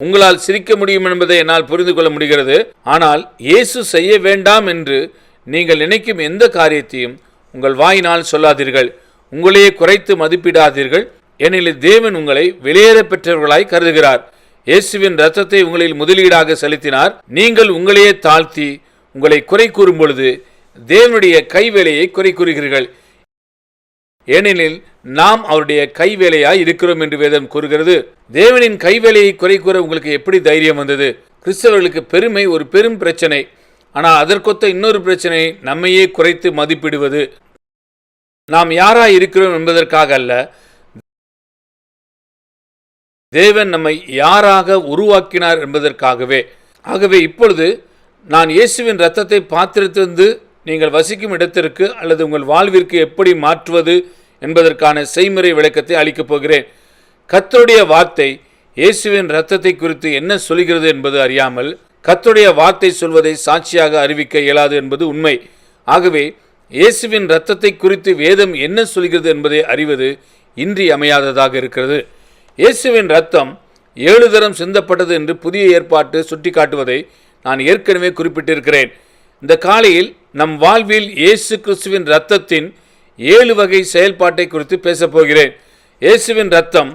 Speaker 1: உங்களால் சிரிக்க முடியும் என்பதை என்னால் புரிந்து கொள்ள முடிகிறது. ஆனால் இயேசு செய்ய வேண்டாம் என்று நீங்கள் நினைக்கும் எந்த காரியத்தையும் உங்கள் வாயினால் சொல்லாதீர்கள். உங்களையே குறைத்து மதிப்பிடாதீர்கள். ஏனெனில் தேவன் உங்களை வெளியேற பெற்றவர்களாய் கருதுகிறார். இயேசுவின் இரத்தத்தை உங்களில் முதலீடாக செலுத்தினார். நீங்கள் உங்களையே தாழ்த்தி உங்களை குறை கூறும் பொழுது தேவனுடைய கைவேலையை குறை கூறுகிறீர்கள். ஏனெனில் நாம் அவருடைய கைவேலையாய் இருக்கிறோம் என்று வேதம் கூறுகிறது. தேவனின் கைவேலையை குறை கூற உங்களுக்கு எப்படி தைரியம் வந்தது? கிறிஸ்தவர்களுக்கு பெருமை ஒரு பெரும் பிரச்சனை. ஆனால் அதற்கொத்த இன்னொரு பிரச்சனை நம்மையே குறைத்து மதிப்பிடுவது. நாம் யாராய் இருக்கிறோம் என்பதற்காக அல்ல, தேவன் நம்மை யாராக உருவாக்கினார் என்பதற்காகவே. ஆகவே இப்பொழுது நான் இயேசுவின் இரத்தத்தை பாத்திரத்திலிருந்து நீங்கள் வசிக்கும் இடத்திற்கு அல்லது உங்கள் வாழ்விற்கு எப்படி மாற்றுவது என்பதற்கான செய்முறை விளக்கத்தை அளிக்கப் போகிறேன். கர்த்தருடைய வார்த்தை இயேசுவின் இரத்தத்தை குறித்து என்ன சொல்கிறது என்பது அறியாமல் கர்த்தருடைய வார்த்தை சொல்வதை சாட்சியாக அறிவிக்க இயலாது என்பது உண்மை. ஆகவே இயேசுவின் இரத்தத்தை குறித்து வேதம் என்ன சொல்கிறது என்பதை அறிவது இன்றியமையாததாக இருக்கிறது. இயேசுவின் இரத்தம் 7 தரம் சிந்தப்பட்டது என்று புதிய ஏற்பாட்டு சுட்டிக்காட்டுவதை நான் ஏற்கனவே குறிப்பிட்டிருக்கிறேன். இந்த காலையில் நம் வாழ்வில் இயேசு கிறிஸ்துவின் இரத்தத்தின் 7 வகை செயல்பாட்டை குறித்து பேசப் போகிறேன். இயேசுவின் இரத்தம்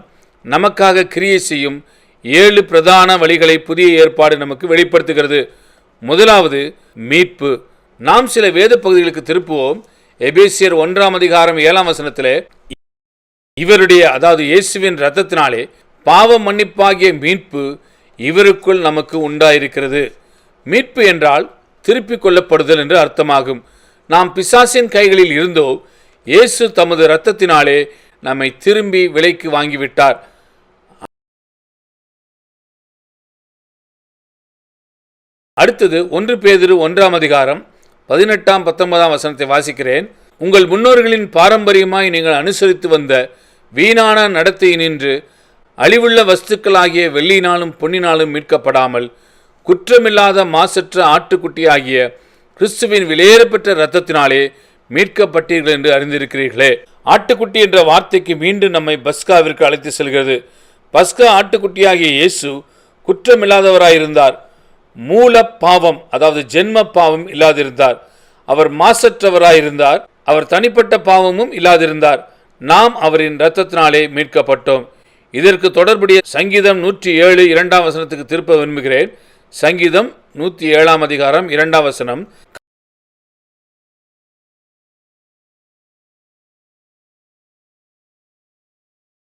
Speaker 1: நமக்காக கிரியை செய்யும் 7 பிரதான வழிகளை புதிய ஏற்பாடு நமக்கு வெளிப்படுத்துகிறது. முதலாவது மீட்பு. நாம் சில வேத பகுதிகளுக்கு திருப்புவோம். எபேசியர் 1:7 இவருடைய, அதாவது இயேசுவின் இரத்தத்தினாலே பாவ மன்னிப்பாகிய மீட்பு இவருக்குள் நமக்கு உண்டாயிருக்கிறது. மீட்பு என்றால் திருப்பிக் கொள்ளப்படுதல் என்று அர்த்தமாகும். நாம் பிசாசின் கைகளில் இருந்தோ இயேசு தமது இரத்தத்தினாலே நம்மை திரும்பி விலைக்கு வாங்கிவிட்டார். அடுத்தது 1 பேதுரு 1:18-19 வாசிக்கிறேன். உங்கள் முன்னோர்களின் பாரம்பரியமாய் நீங்கள் அனுசரித்து வந்த வீணான நடத்தையினின்று அழிவுள்ள வஸ்துக்களாகிய வெள்ளினாலும் பொன்னினாலும் மீட்கப்படாமல் குற்றமில்லாத மாசற்ற ஆட்டுக்குட்டியாகிய கிறிஸ்துவின் விலையேறப்பெற்ற இரத்தத்தினாலே மீட்கப்பட்டீர்கள் என்று அறிந்திருக்கிறீர்களே. ஆட்டுக்குட்டி என்ற வார்த்தைக்கு மீண்டும் நம்மை பஸ்காவிற்கு அழைத்து செல்கிறது. பஸ்கா ஆட்டுக்குட்டியாகிய இயேசு குற்றமில்லாதவராயிருந்தார். மூல பாவம், அதாவது ஜென்ம பாவம் இல்லாதிருந்தார். அவர் மாசற்றவராயிருந்தார். அவர் தனிப்பட்ட பாவமும் இல்லாதிருந்தார். நாம் அவரின் இரத்தத்தினாலே மீட்கப்பட்டோம். இதற்கு தொடர்புடைய சங்கீதம் 107:2 திருப்ப விரும்புகிறேன். சங்கீதம் 107:2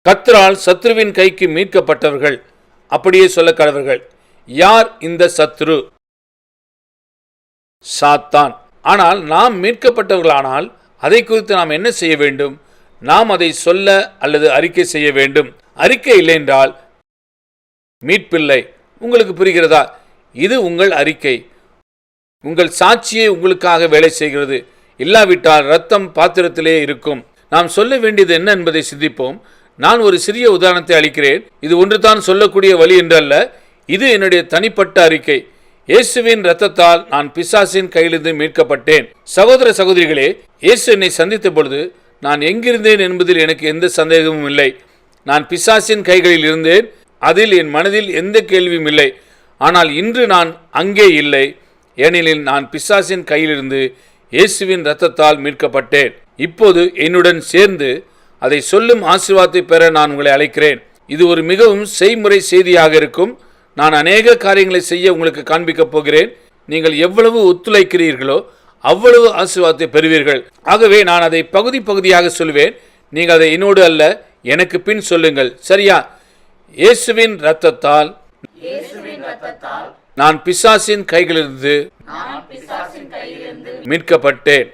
Speaker 1: கர்த்தரால் சத்ருவின் கைக்கு மீட்கப்பட்டவர்கள் அப்படியே சொல்ல கடவர்கள். யார் இந்த சத்ரு? சாத்தான். ஆனால் நாம் மீட்கப்பட்டவர்களானால் அதை குறித்து நாம் என்ன செய்ய வேண்டும்? நாம் அதை சொல்ல அல்லது அறிக்கை செய்ய வேண்டும். அறிக்கை இல்லை என்றால் மீட்பில்லை. உங்களுக்கு புரிகிறதா? இது உங்கள் அறிக்கை, உங்கள் சாட்சியை உங்களுக்காக வேலை செய்கிறது. இல்லாவிட்டால் ரத்தம் பாத்திரத்திலே இருக்கும். நாம் சொல்ல வேண்டியது என்ன என்பதை சிந்திப்போம். நான் ஒரு சிறிய உதாரணத்தை அளிக்கிறேன். இது ஒன்று தான் சொல்லக்கூடிய வழி என்றல்ல, இது என்னுடைய தனிப்பட்ட அறிக்கை. இயேசுவின் இரத்தத்தால் நான் பிசாசின் கையிலிருந்து மீட்கப்பட்டேன். சகோதர சகோதரிகளே, இயேசு என்னை சந்தித்த பொழுது நான் எங்கிருந்தேன் என்பதில் எனக்கு எந்த சந்தேகமும் இல்லை. நான் பிசாசின் கைகளில் இருந்தேன். அதில் என் மனதில் எந்த கேள்வியும் இல்லை. ஆனால் இன்று நான் அங்கே இல்லை. ஏனெனில் நான் பிசாசின் கையிலிருந்து இயேசுவின் இரத்தத்தால் மீட்கப்பட்டேன். இப்போது என்னுடன் சேர்ந்து அதை சொல்லும் ஆசீர்வாதத்தை பெற நான் உங்களை அழைக்கிறேன். இது ஒரு மிகவும் செய்முறை செய்தியாக இருக்கும். நான் அநேக காரியங்களை செய்ய உங்களுக்கு காண்பிக்கப் போகிறேன். நீங்கள் எவ்வளவு ஒத்துழைக்கிறீர்களோ அவ்வளவு ஆசீர்வாதத்தை பெறுவீர்கள். ஆகவே நான் அதை பகுதி பகுதியாக சொல்வேன். நீங்கள் அதை என்னோடு அல்ல, எனக்கு பின் சொல்லுங்கள். சரியா? இயேசுவின் இரத்தத்தால் நான் பிசாசின் கைகளிலிருந்து மீட்கப்பட்டேன்.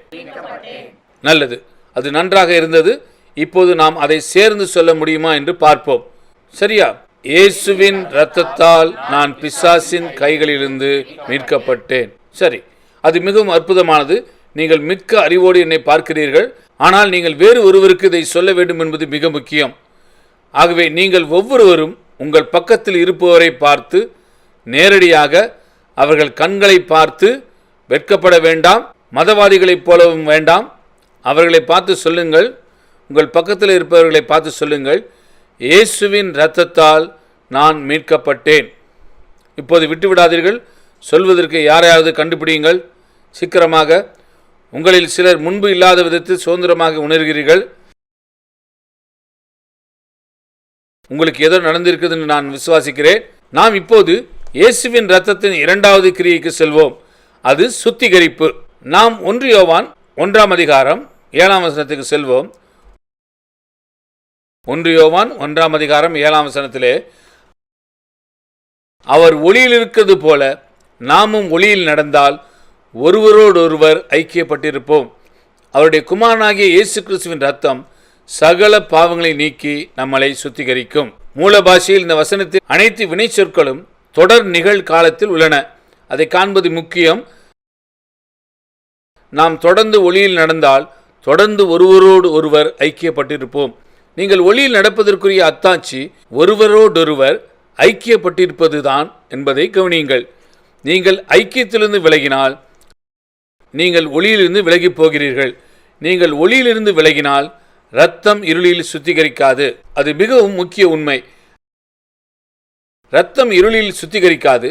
Speaker 1: நல்லது, அது நன்றாக இருந்தது. இப்போது நாம் அதை சேர்ந்து சொல்ல முடியுமா என்று பார்ப்போம். சரியா? இயேசுவின் இரத்தத்தால் நான் பிசாசின் கைகளிலிருந்து மீட்கப்பட்டேன். சரி, அது மிகவும் அற்புதமானது. நீங்கள் மிக்க அறிவோடு என்னை பார்க்கிறீர்கள். ஆனால் நீங்கள் வேறு ஒருவருக்கு இதை சொல்ல வேண்டும் என்பது மிக முக்கியம். ஆகவே நீங்கள் ஒவ்வொருவரும் உங்கள் பக்கத்தில் இருப்பவரை பார்த்து நேரடியாக அவர்கள் கண்களை பார்த்து வெட்கப்பட வேண்டாம். மதவாதிகளைப் போலவும் வேண்டாம். அவர்களை பார்த்து சொல்லுங்கள். உங்கள் பக்கத்தில் இருப்பவர்களை பார்த்து சொல்லுங்கள், இயேசுவின் இரத்தத்தால் நான் மீட்கப்பட்டேன். இப்போது விட்டுவிடாதீர்கள். சொல்வதற்கு யாரையாவது கண்டுபிடியுங்கள். சீக்கிரமாக. உங்களில் சிலர் முன்பு இல்லாத விதத்தில் சுதந்திரமாக உணர்கிறீர்கள். உங்களுக்கு ஏதோ நடந்திருக்குது என்று நான் விசுவாசிக்கிறேன். நாம் இப்போது இயேசுவின் இரத்தத்தின் இரண்டாவது கிரியைக்கு செல்வோம். அது சுத்திகரிப்பு. நாம் 1 யோவான் 1ஆம் அதிகாரம் 7ஆம் வசனத்துக்கு செல்வோம். 1 யோவான் 1ஆம் அதிகாரம் 7ஆம் வசனத்திலே, அவர் ஒளியில் இருக்கிறது போல நாமும் ஒளியில் நடந்தால் ஒருவரோடொருவர் ஐக்கியப்பட்டிருப்போம். அவருடைய குமாரனாகிய இயேசு கிறிஸ்துவின் இரத்தம் சகல பாவங்களை நீக்கி நம்மளை சுத்திகரிக்கும். மூல பாஷையில் இந்த வசனத்தில் அனைத்து வினை சொற்களும் தொடர் நிகழ்காலத்தில் உள்ளன. அதை காண்பது முக்கியம். நாம் தொடர்ந்து ஒளியில் நடந்தால் தொடர்ந்து ஒருவரோடு ஒருவர் ஐக்கியப்பட்டிருப்போம். நீங்கள் ஒளியில் நடப்பதற்குரிய அத்தாட்சி ஒருவரோடொருவர் ஐக்கியப்பட்டிருப்பதுதான் என்பதை கவனியுங்கள். நீங்கள் ஐக்கியத்திலிருந்து விலகினால் நீங்கள் ஒளியிலிருந்து விலகி போகிறீர்கள். நீங்கள் ஒளியிலிருந்து விலகினால் இரத்தம் இருளில் சுத்திகரிக்காது. அது மிகவும் முக்கிய உண்மை. இரத்தம் இருளில் சுத்திகரிக்காது.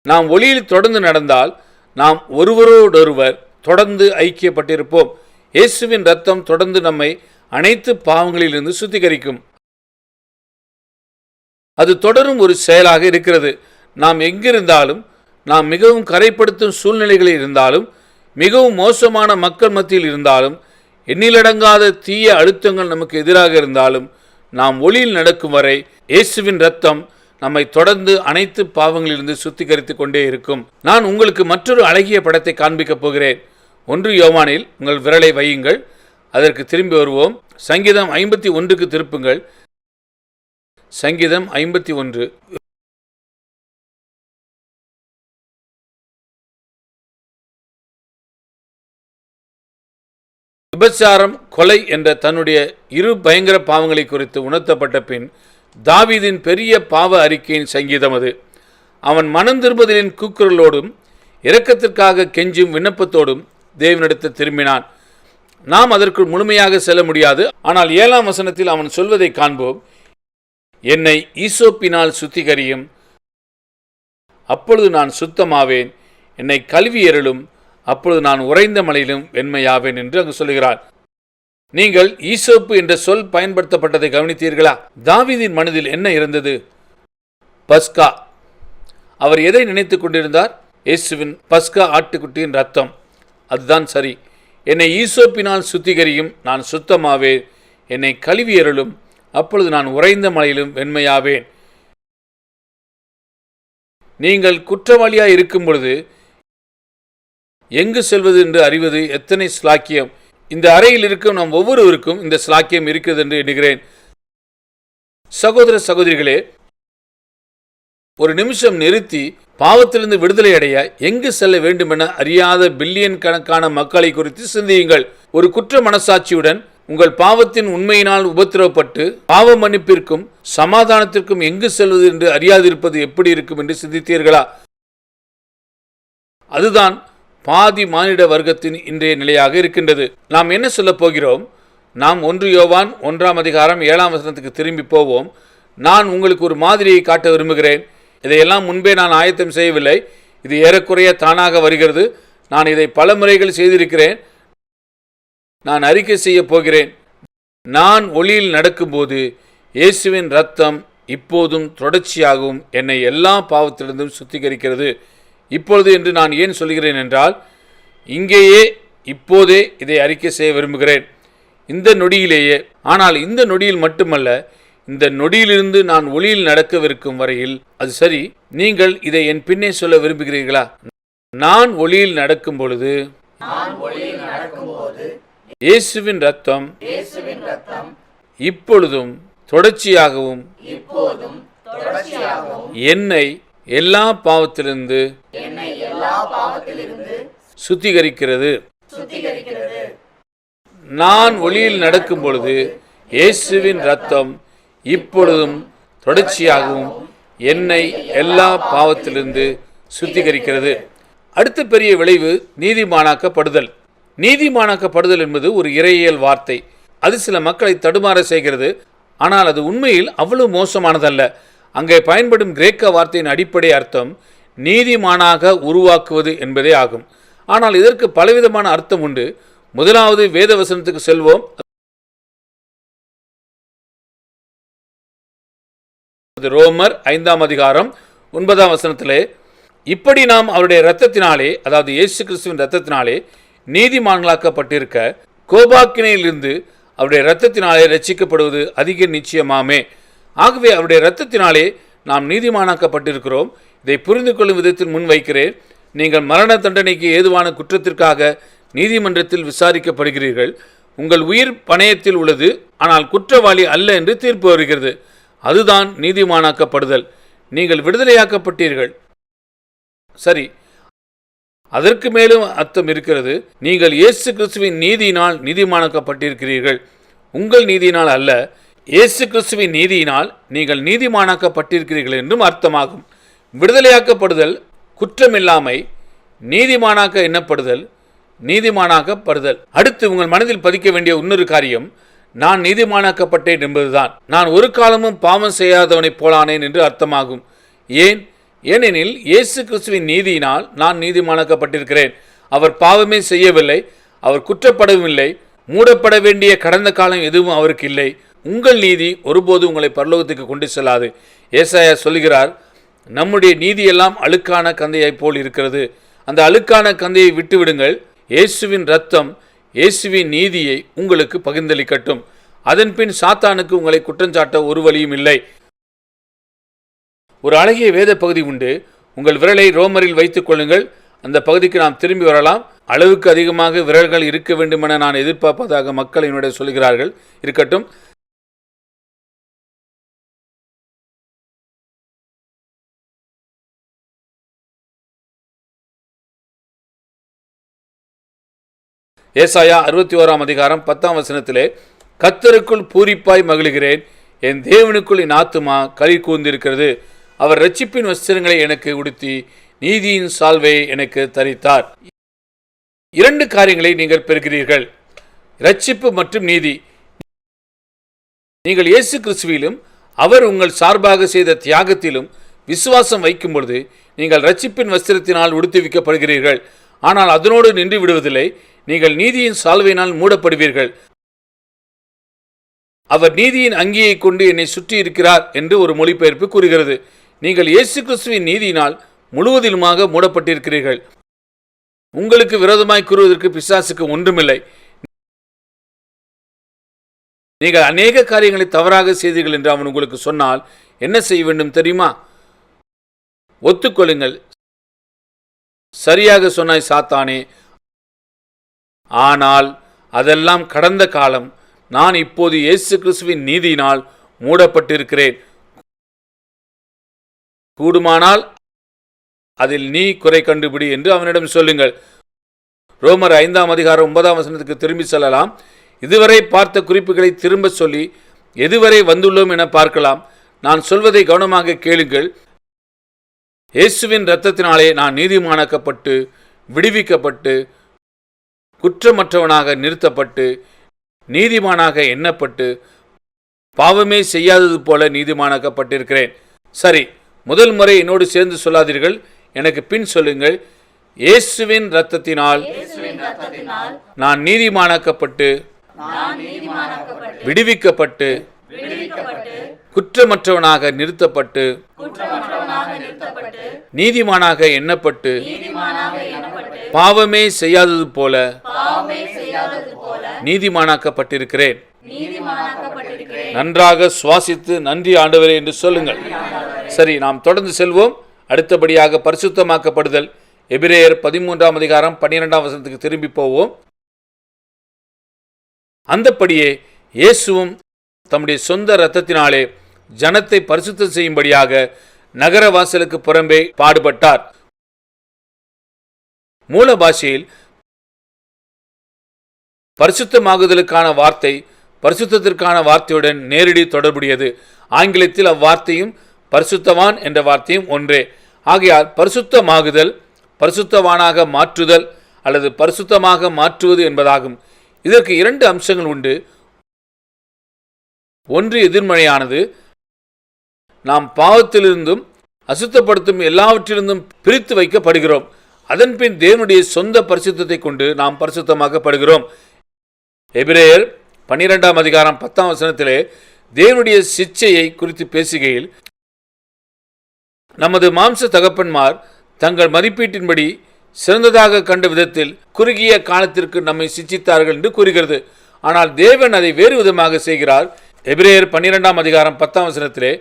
Speaker 1: நாம் ஒளியில் தொடர்ந்து நடந்தால் நாம் ஒருவரோடொருவர் தொடர்ந்து ஐக்கியப்பட்டிருப்போம். இயேசுவின் இரத்தம் தொடர்ந்து நம்மை அனைத்து பாவங்களிலிருந்து சுத்திகரிக்கும். அது தொடரும் ஒரு செயலாக இருக்கிறது. நாம் எங்கிருந்தாலும், நாம் மிகவும் கரைப்படுத்தும் சூழ்நிலைகளில் இருந்தாலும், மிகவும் மோசமான மக்கள் மத்தியில் இருந்தாலும், எண்ணிலடங்காத தீய அழுத்தங்கள் நமக்கு எதிராக இருந்தாலும், நாம் ஒளியில் நடக்கும் வரை இயேசுவின் இரத்தம் நம்மை தொடர்ந்து அனைத்து பாவங்களிலிருந்து சுத்திகரித்து கொண்டே இருக்கும். நான் உங்களுக்கு மற்றொரு அழகிய படத்தை காண்பிக்கப் போகிறேன். 1 யோவானில் உங்கள் விரலை வையுங்கள். அதற்கு திரும்பி வருவோம். சங்கீதம் 51க்கு திருப்புங்கள். சங்கீதம் 51. விபச்சாரம், கொலை என்ற தன்னுடைய 2 பயங்கர பாவங்களை குறித்து உணர்த்தப்பட்ட பின் தாவீதின் பெரிய பாவ அறிக்கையின் சங்கீதம் அது. அவன் மனம் திரும்புதலின் கூக்குரலோடும் இரக்கத்திற்காக கெஞ்சும் விண்ணப்பத்தோடும் தேவனிடத்தில் திரும்பினான். நாம் அதற்குள் முழுமையாக செல்ல முடியாது. ஆனால் 7ஆம் வசனத்தில் அவன் சொல்வதை காண்போம். என்னை ஈசோப்பினால் சுத்திகரியும், அப்பொழுது நான் சுத்தமாவேன். என்னை கழுவி எறலும், அப்பொழுது நான் உறைந்த மலையிலும் வெண்மையாவேன் என்று அங்கு சொல்கிறார். நீங்கள் ஈசோப்பு என்ற சொல் பயன்படுத்தப்பட்டதை கவனித்தீர்களா? தாவீதின் மனதில் என்ன இருந்தது? பஸ்கா. அவர் எதை நினைத்துக் கொண்டிருந்தார்? இயேசுவின் பஸ்கா ஆட்டுக்குட்டியின் ரத்தம். அதுதான் சரி. என்னை ஈசோப்பினால் சுத்திகரியும், நான் சுத்தமாவே. என்னை கழுவி எறலும், அப்பொழுது நான் உறைந்த மலையிலும் வெண்மையாவேன். நீங்கள் குற்றவாளியாய் இருக்கும் பொழுது எங்கு செல்வது என்று அறிவது எத்தனை ஸ்லாக்கியம். இந்த அறையில் இருக்கும் நம் ஒவ்வொருவருக்கும் இந்த ஸ்லாக்கியம் இருக்கிறது என்று எண்ணுகிறேன். சகோதர சகோதரிகளே, ஒரு நிமிஷம் நிறுத்தி பாவத்திலிருந்து விடுதலை அடைய எங்கு செல்ல வேண்டும் என அறியாத பில்லியன் கணக்கான மக்களை குறித்து சிந்தியுங்கள். ஒரு குற்ற மனசாட்சியுடன் உங்கள் பாவத்தின் உண்மையினால் உபத்திரவப்பட்டு பாவ மன்னிப்பிற்கும் சமாதானத்திற்கும் எங்கு செல்வது என்று அறியாதிருப்பது எப்படி இருக்கும் என்று சிந்தித்தீர்களா? அதுதான் பாதி மானிட வர்க்கத்தின் இன்றைய நிலையாக இருக்கின்றது. நாம் என்ன சொல்ல போகிறோம்? நாம் 1 யோவான் 1 அதிகாரம் 7 திரும்பி போவோம். நான் உங்களுக்கு ஒரு மாதிரியை காட்ட விரும்புகிறேன். இதையெல்லாம் முன்பே நான் ஆயத்தம் செய்யவில்லை. இது ஏறக்குறைய தானாக வருகிறது. நான் இதை பல முறைகள் செய்திருக்கிறேன். நான் அறிக்கை செய்ய போகிறேன். நான் ஒளியில் நடக்கும்போது இயேசுவின் இரத்தம் இப்போதும் தொடர்ச்சியாகவும் என்னை எல்லா பாவத்திலிருந்தும் சுத்திகரிக்கிறது. இப்பொழுது என்று நான் ஏன் சொல்கிறேன் என்றால், இங்கேயே இப்போதே இதை அறிக்கை செய்ய விரும்புகிறேன். இந்த நொடியிலேயே. ஆனால் இந்த நொடியில் மட்டுமல்ல, இந்த நொடியிலிருந்து நான் ஒளியில் நடக்கவிருக்கும் வரையில். அது சரி, நீங்கள் இதை என் பின்னே சொல்ல விரும்புகிறீர்களா? நான் ஒளியில் நடக்கும் பொழுது இயேசுவின் இரத்தம் இப்பொழுதும் தொடர்ச்சியாகவும் என்னை எல்லா பாவத்திலிருந்து சுத்திகரிக்கிறது. நான் ஒளியில் நடக்கும் பொழுது இயேசுவின் இரத்தம் இப்பொழுதும் தொடர்ச்சியாகவும் என்னை எல்லா பாவத்திலிருந்து சுத்திகரிக்கிறது. அடுத்த பெரிய விளைவு நீதிமானாக்கப்படுதல். நீதிமானாக்கப்படுதல் என்பது ஒரு இறையியல் வார்த்தை. அது சில மக்களை தடுமாற செய்கிறது. ஆனால் அது உண்மையில் அவ்வளவு மோசமானதல்ல. அங்கே பயன்படும் கிரேக்க வார்த்தையின் அடிப்படை அர்த்தம் நீதிமானாக உருவாக்குவது என்பதே ஆகும். ஆனால் இதற்கு பலவிதமான அர்த்தம் உண்டு. முதலாவது வேத வசனத்துக்கு செல்வோம். ரோமர் 5 அதிகாரம் 9 இப்படி நாம் அவருடைய இரத்தத்தினாலே, அதாவது இயேசு கிறிஸ்துவின் இரத்தத்தினாலே நீதிமான்களாக்கப்பட்டிருக்க கோபாக்கினையிலிருந்து அவருடைய இரத்தத்தினாலே ரட்சிக்கப்படுவது அதிக நிச்சயமாமே. ஆகவே அவருடைய இரத்தத்தினாலே நாம் நீதிமானாக்கப்பட்டிருக்கிறோம். இதை புரிந்து கொள்ளும் விதத்தில் முன்வைக்கிறேன். நீங்கள் மரண தண்டனைக்கு ஏதுவான குற்றத்திற்காக நீதிமன்றத்தில் விசாரிக்கப்படுகிறீர்கள். உங்கள் உயிர் பணயத்தில் உள்ளது, ஆனால் குற்றவாளி அல்ல என்று தீர்ப்பு வருகிறது. அதுதான் நீதிமானாக்கப்படுதல். நீங்கள் விடுதலையாக்கப்பட்டீர்கள். சரி, அதற்கு மேலும் அர்த்தம் இருக்கிறது. நீங்கள் இயேசு கிறிஸ்துவின் நீதியினால் நீதிமானாக்கப்பட்டிருக்கிறீர்கள். உங்கள் நீதியினால் அல்ல, இயேசு கிறிஸ்துவின் நீதியினால் நீங்கள் நீதிமானாக்கப்பட்டிருக்கிறீர்கள் என்றும் அர்த்தமாகும். விடுதலையாக்கப்படுதல் குற்றமில்லாமை, நீதிமானாக்க எண்ணப்படுதல், நீதிமானாக்கப்படுதல். அடுத்து உங்கள் மனதில் பதிக்க வேண்டிய இன்னொரு காரியம், நான் நீதிமானாக்கப்பட்டேன் என்பதுதான். நான் ஒரு காலமும் பாவம் செய்யாதவனைப் போலானேன் என்று அர்த்தமாகும். ஏன்? ஏனெனில் இயேசு கிறிஸ்துவின் நீதியினால் நான் நீதிமானாக்கப்பட்டிருக்கிறேன். அவர் பாவமே செய்யவில்லை, அவர் குற்றப்படவில்லை, மூடப்பட வேண்டிய கடந்த காலம் எதுவும் அவருக்கு இல்லை. உங்கள் நீதி ஒருபோது உங்களை பரலோகத்துக்கு கொண்டு செல்லாது. ஏசாயா சொல்லுகிறார், நம்முடைய நீதியெல்லாம் அழுக்கான கந்தையை போல் இருக்கிறது. அந்த அழுக்கான கந்தையை விட்டுவிடுங்கள். இயேசுவின் இரத்தம், இயேசுவின் நீதியை உங்களுக்கு பகிர்ந்தளிக்கட்டும். அதன்பின் சாத்தானுக்கு உங்களை குற்றஞ்சாட்ட ஒரு வழியும் இல்லை. ஒரு அழகிய வேத பகுதி உண்டு. உங்கள் விரலை ரோமரில் வைத்துக் கொள்ளுங்கள். அந்த பகுதிக்கு நாம் திரும்பி வரலாம். அளவுக்கு அதிகமாக விரல்கள் இருக்க வேண்டும் என நான் எதிர்பார்ப்பதாக மக்கள் என்னுடைய சொல்கிறார்கள். இருக்கட்டும். ஏசாயா 61 அதிகாரம் 10 கர்த்தருக்குள் பூரிப்பாய் மகிழுகிறேன், என் தேவனுக்குள் என் ஆத்துமா களி கூர்ந்திருக்கிறது. அவர் இரட்சிப்பின் வஸ்திரங்களை எனக்கு உடுத்தி நீதியின் சால்வையை எனக்கு தரித்தார். 2 காரியங்களை நீங்கள் பெறுகிறீர்கள், இரட்சிப்பு மற்றும் நீதி. நீங்கள் இயேசு கிறிஸ்துவிலும் அவர் உங்கள் சார்பாக செய்த தியாகத்திலும் விசுவாசம் வைக்கும் பொழுது நீங்கள் இரட்சிப்பின் வஸ்திரத்தினால் உடுத்துவிக்கப்படுகிறீர்கள். ஆனால் அதனோடு நின்று விடுவதில்லை, நீங்கள் நீதியின் சால்வையினால் மூடப்படுவீர்கள். அவர் நீதியின் அங்கியை கொண்டு என்னை சுற்றி இருக்கிறார் என்று ஒரு மொழிபெயர்ப்பு கூறுகிறது. நீங்கள் இயேசு கிறிஸ்துவின் நீதியினால் முழுவதிலுமாக மூடப்பட்டிருக்கிறீர்கள். உங்களுக்கு விரோதமாய் கூறுவதற்கு பிசாசுக்கு ஒன்றுமில்லை. நீங்கள் அநேக காரியங்களை தவறாக செய்தீர்கள் என்று அவன் உங்களுக்கு சொன்னால் என்ன செய்ய வேண்டும் தெரியுமா? ஒத்துக்கொள்ளுங்கள், சரியாக சொன்னாய் சாத்தானே, ஆனால் அதெல்லாம் கடந்த காலம். நான் இப்போது இயேசு கிறிஸ்துவின் நீதியினால் மூடப்பட்டிருக்கிறேன். கூடுமானால் அதில் நீ குறை கண்டுபிடி என்று அவனிடம் சொல்லுங்கள். ரோமர் 5ஆம் அதிகாரம் 9ஆம் வசனத்துக்கு திரும்பி செல்லலாம். இதுவரை பார்த்த குறிப்புகளை திரும்ப சொல்லி எதுவரை வந்துள்ளோம் என பார்க்கலாம். நான் சொல்வதை கவனமாக கேளுங்கள். இயேசுவின் இரத்தத்தினாலே நான் நீதிமானாக்கப்பட்டு, விடுவிக்கப்பட்டு, குற்றமற்றவனாக நிறுத்தப்பட்டு, நீதிமானாக எண்ணப்பட்டு, பாவமே செய்யாதது போல நீதிமானாக்கப்பட்டிருக்கிறேன். சரி, முதல் முறை என்னோடு சேர்ந்து சொல்லாதீர்கள், எனக்கு பின் சொல்லுங்கள். இயேசுவின் இரத்தத்தினால் நான் நீதிமானாக்கப்பட்டு, விடுவிக்கப்பட்டு, குற்றமற்றவனாக நிறுத்தப்பட்டு, நீதிமானாக எண்ணப்பட்டு, பாவமே செய்யாதது போல நீதிமானாக்கப்பட்டிருக்கிறேன். நன்றாக சுவாசித்து நன்றி ஆண்டவரே என்று சொல்லுங்கள். சரி, நாம் தொடர்ந்து செல்வோம். அடுத்தபடியாக பரிசுத்தமாக்கப்படுதல். எபிரேயர் 13ஆம் அதிகாரம் 12ஆம் வசனத்துக்கு திரும்பி போவோம். அந்தப்படியே இயேசுவும் தம்முடைய சொந்த இரத்தத்தினாலே ஜனத்தை பரிசுத்தம் செய்யும்படியாக நகர வாசலுக்கு புறம்பே பாடுபட்டார். மூல பாஷையில் பரிசுத்தமாகுதலுக்கான வார்த்தை பரிசுத்தத்திற்கான வார்த்தையுடன் நேரடி தொடர்புடையது. ஆங்கிலத்தில் அவ்வார்த்தையும் பரிசுத்தவான் என்ற வார்த்தையும் ஒன்றே. ஆகையால் பரிசுத்தமாகுதல் பரிசுத்தவானாக மாற்றுதல் அல்லது பரிசுத்தமாக மாற்றுவது என்பதாகும். இதற்கு இரண்டு அம்சங்கள் உண்டு. ஒன்று எதிர்மறையானது. நாம் பாவத்திலிருந்தும் அசுத்தப்படுத்தும் எல்லாவற்றிலிருந்தும் பிரித்து வைக்கப்படுகிறோம். அதன்பின் தேவனுடைய சொந்த பரிசுத்தத்தை கொண்டு நாம் பரிசுத்தமாக்கப்படுகிறோம். எபிரேயர் 12ஆம் அதிகாரம் 10ஆம் வசனத்திலே தேவனுடைய சிட்சையை குறித்து பேசுகையில், நமது மாம்ச தகப்பன்மார் தங்கள் மதிப்பீட்டின்படி சிறந்ததாக கண்ட விதத்தில் குறுகிய காலத்திற்கு நம்மை சிட்சித்தார்கள் என்று கூறுகிறது. ஆனால் தேவன் அதை வேறு விதமாக செய்கிறார். எபிரேயர் 12ஆம் அதிகாரம் 10ஆம் வசனத்திலே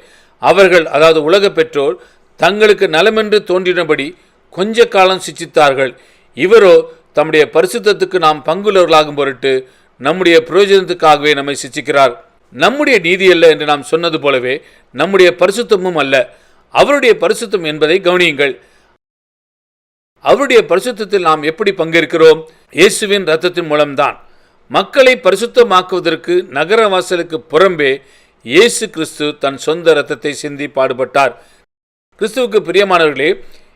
Speaker 1: அவர்கள், அதாவது உலக பெற்றோர், தங்களுக்கு நலமென்று தோன்றினபடி கொஞ்ச காலம் சிட்சித்தார்கள். இவரோ தம்முடைய பரிசுத்தத்துக்கு நாம் பங்குள்ளவர்களாகும் பொருட்டு நம்முடைய பிரயோஜனத்துக்காகவே நம்மை சிட்சிக்கிறார். நம்முடைய நீதி அல்ல என்று நாம் சொன்னது போலவே நம்முடைய பரிசுத்தமும் அல்ல, அவருடைய பரிசுத்தம் என்பதை கவனியுங்கள். அவருடைய பரிசுத்தத்தில் நாம் எப்படி பங்கேற்கிறோம்? இயேசுவின் இரத்தத்தின் மூலம்தான். மக்களை பரிசுத்தமாக்குவதற்கு நகர வாசலுக்கு புறம்பே இயேசு கிறிஸ்து தன் சொந்த இரத்தத்தை சிந்தி பாடுபட்டார். கிறிஸ்துவுக்கு பிரியமானவர்களே,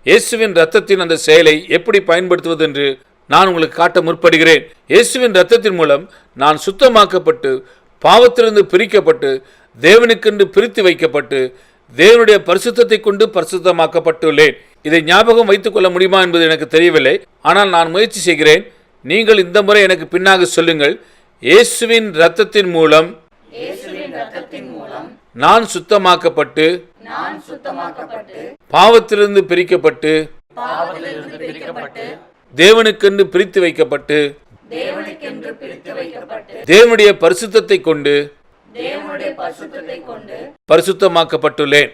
Speaker 1: இயேசுவின் இரத்தத்தின் அந்த செயலை எப்படி பயன்படுத்துவது என்று நான் உங்களுக்கு காட்ட முற்படுகிறேன். இயேசுவின் இரத்தத்தின் மூலம் நான் சுத்தமாக்கப்பட்டு, பாவத்திலிருந்து பிரிக்கப்பட்டு, தேவனுக்கென்று பிரித்து வைக்கப்பட்டு, தேவனுடைய பரிசுத்தத்தை கொண்டு பரிசுத்தமாக்கப்பட்டுள்ளேன். இதை ஞாபகம் வைத்துக் கொள்ள முடியுமா என்பது எனக்கு தெரியவில்லை. ஆனால் நான் முயற்சி செய்கிறேன். நீங்கள் இந்த முறை எனக்கு பின்னாக சொல்லுங்கள். இயேசுவின் இரத்தத்தின் மூலம் நான் சுத்தமாக்கப்பட்டு, பாவத்திலிருந்து பிரிக்கப்பட்டு, தேவனுக்கென்று பிரித்து வைக்கப்பட்டு, தேவனுடைய பரிசுத்தத்தை கொண்டு பரிசுத்தமாக்கப்பட்டுள்ளேன்.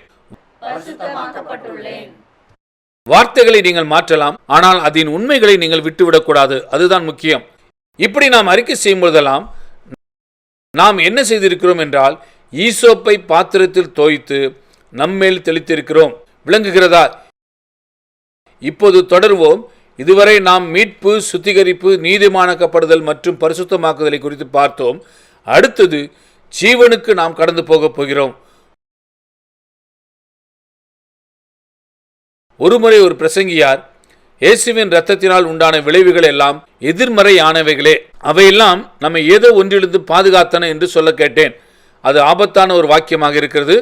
Speaker 1: வார்த்தைகளை நீங்கள் மாற்றலாம், ஆனால் அதன் உண்மைகளை நீங்கள் விட்டுவிடக்கூடாது. அதுதான் முக்கியம். இப்படி நாம் அறிக்கை செய்யும் போதெல்லாம் நாம் என்ன செய்திருக்கிறோம் என்றால், ஈசோப்பை பாத்திரத்தில் தோய்த்து நம்மேல் தெளித்திருக்கிறோம். விளங்குகிறதா? இப்போது தொடர்வோம். இதுவரை நாம் மீட்பு, சுத்திகரிப்பு, நீதிமானாக்கப்படுதல் மற்றும் பரிசுத்தமாக்குதலை குறித்து பார்த்தோம். அடுத்தது ஜீவனுக்கு நாம் கடந்து போகப் போகிறோம். ஒருமுறை ஒரு பிரசங்கியார், இயேசுவின் இரத்தத்தினால் உண்டான விளைவுகள் எல்லாம் எதிர்மறையானவைகளே, அவையெல்லாம் நம்மை ஏதோ ஒன்றிலிருந்து பாதுகாத்தன என்று சொல்ல கேட்டேன். அது ஆபத்தான ஒரு வாக்கியமாக இருக்கிறது.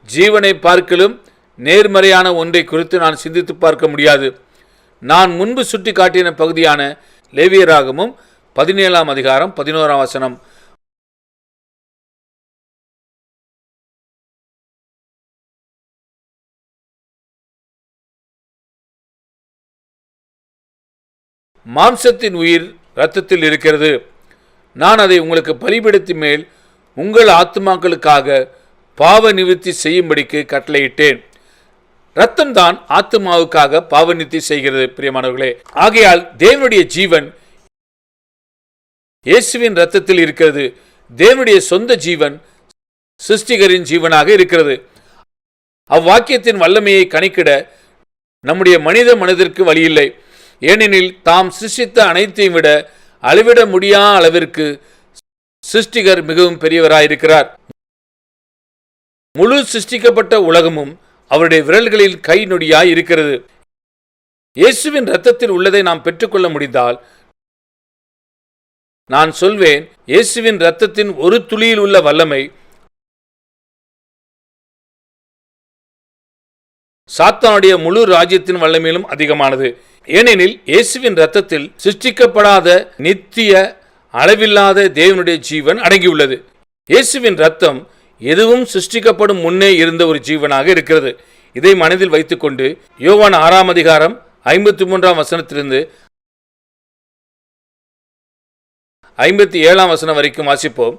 Speaker 1: ஜீவனை பார்க்கலும் நேர்மறையான ஒன்றை குறித்து நான் சிந்தித்து பார்க்க முடியாது. நான் முன்பு சுட்டி காட்டின பகுதியான லேவியராகமும் 17ஆம் அதிகாரம் 11ஆம் வசனம். மாம்சத்தின் உயிர் இரத்தத்தில் இருக்கிறது. நான் அதை உங்களுக்கு பலிபீடத்தின் மேல் உங்கள் ஆத்துமாக்களுக்காக பாவ நிவிர்த்தி செய்யும்படிக்கு கட்டளையிட்டேன். ரத்தம் தான் ஆத்துமாவுக்காக பாவ நிவிர்த்தி செய்கிறது பிரியமானவர்களே. ஆகையால் தேவனுடைய ஜீவன் இயேசுவின் ரத்தத்தில் இருக்கிறது. தேவனுடைய சொந்த ஜீவன் சிருஷ்டிகரின் ஜீவனாக இருக்கிறது. அவ்வாக்கியத்தின் வல்லமையை கணக்கிட நம்முடைய மனித மனதிற்கு வழியில்லை. ஏனெனில் தாம் சிருஷ்டித்த அனைத்தையும் விட அளவிட முடியாத அளவிற்கு சிருஷ்டிகர் மிகவும் பெரியவராயிருக்கிறார். முழு சிருஷ்டிக்கப்பட்ட உலகமும் அவருடைய விரல்களில் கை நொடியாய் இருக்கிறது. இயேசுவின் இரத்தத்தில் உள்ளதை நாம் பெற்றுக்கொள்ள முடிந்தால், நான் சொல்வேன், இயேசுவின் இரத்தத்தின் ஒரு துளியில் உள்ள வல்லமை சாத்தானுடைய முழு ராஜ்யத்தின் வல்லமையிலும் அதிகமானது. ஏனெனில் இயேசுவின் இரத்தத்தில் சிருஷ்டிக்கப்படாத நித்திய அளவில்லாத தேவனுடைய ஜீவன் அடங்கியுள்ளது. இயேசுவின் இரத்தம் எதுவும் சிருஷ்டிக்கப்படும் முன்னே இருந்த ஒரு ஜீவனாக இருக்கிறது. இதை மனதில் வைத்துக்கொண்டு யோவான் 6 அதிகாரம் 53 வசனத்திலிருந்து 57 வசனம் வரைக்கும் வாசிப்போம்.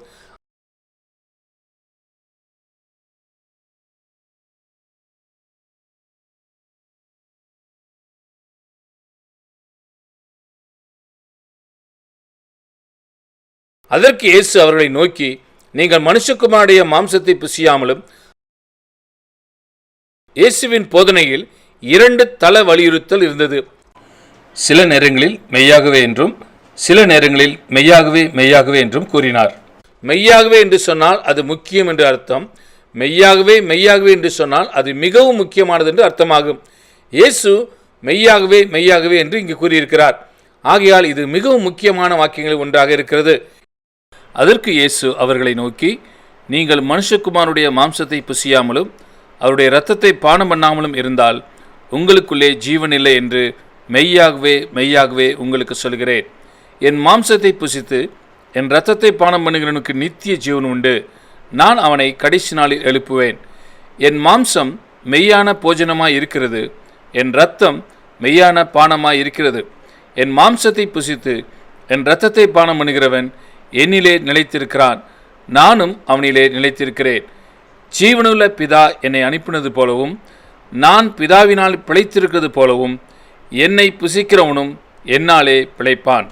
Speaker 1: அதற்கு இயேசு அவர்களை நோக்கி, நீங்கள் மனுஷகுமாரனுடைய மாம்சத்தை புசியாமலும். இயேசுவின் போதனையில் 2 தள வலியுறுத்தல் இருந்தது. சில நேரங்களில் மெய்யாகவே என்றும், சில நேரங்களில் மெய்யாகவே மெய்யாகவே என்றும் கூறினார். மெய்யாகவே என்று சொன்னால் அது முக்கியம் என்று அர்த்தம். மெய்யாகவே மெய்யாகவே என்று சொன்னால் அது மிகவும் முக்கியமானது என்று அர்த்தமாகும். இயேசு மெய்யாகவே மெய்யாகவே என்று இங்கு கூறியிருக்கிறார். ஆகையால் இது மிகவும் முக்கியமான வாக்கியங்களில் ஒன்றாக இருக்கிறது. அதற்கு இயேசு அவர்களை நோக்கி, நீங்கள் மனுஷகுமாரனுடைய மாம்சத்தை புசியாமலும் அவருடைய இரத்தத்தை பானம் பண்ணாமலும் இருந்தால் உங்களுக்குள்ளே ஜீவன் இல்லை என்று மெய்யாகவே மெய்யாகவே உங்களுக்கு சொல்கிறேன். என் மாம்சத்தை புசித்து என் இரத்தத்தை பானம் பண்ணுகிறவனுக்கு நித்திய ஜீவன் உண்டு. நான் அவனை கடைசி நாளில் எழுப்புவேன். என் மாம்சம் மெய்யான போஜனமாய் இருக்கிறது, என் இரத்தம் மெய்யான பானமாய் இருக்கிறது. என் மாம்சத்தை புசித்து என் இரத்தத்தை பானம் பண்ணுகிறவன் என்னிலே நிலைத்திருக்கிறான், நானும் அவனிலே நிலைத்திருக்கிறேன். ஜீவனுள்ள பிதா என்னை அனுப்பினது போலவும் நான் பிதாவினால் பிழைத்திருக்கிறது போலவும் என்னை புசிக்கிறவனும் என்னாலே பிழைப்பான்.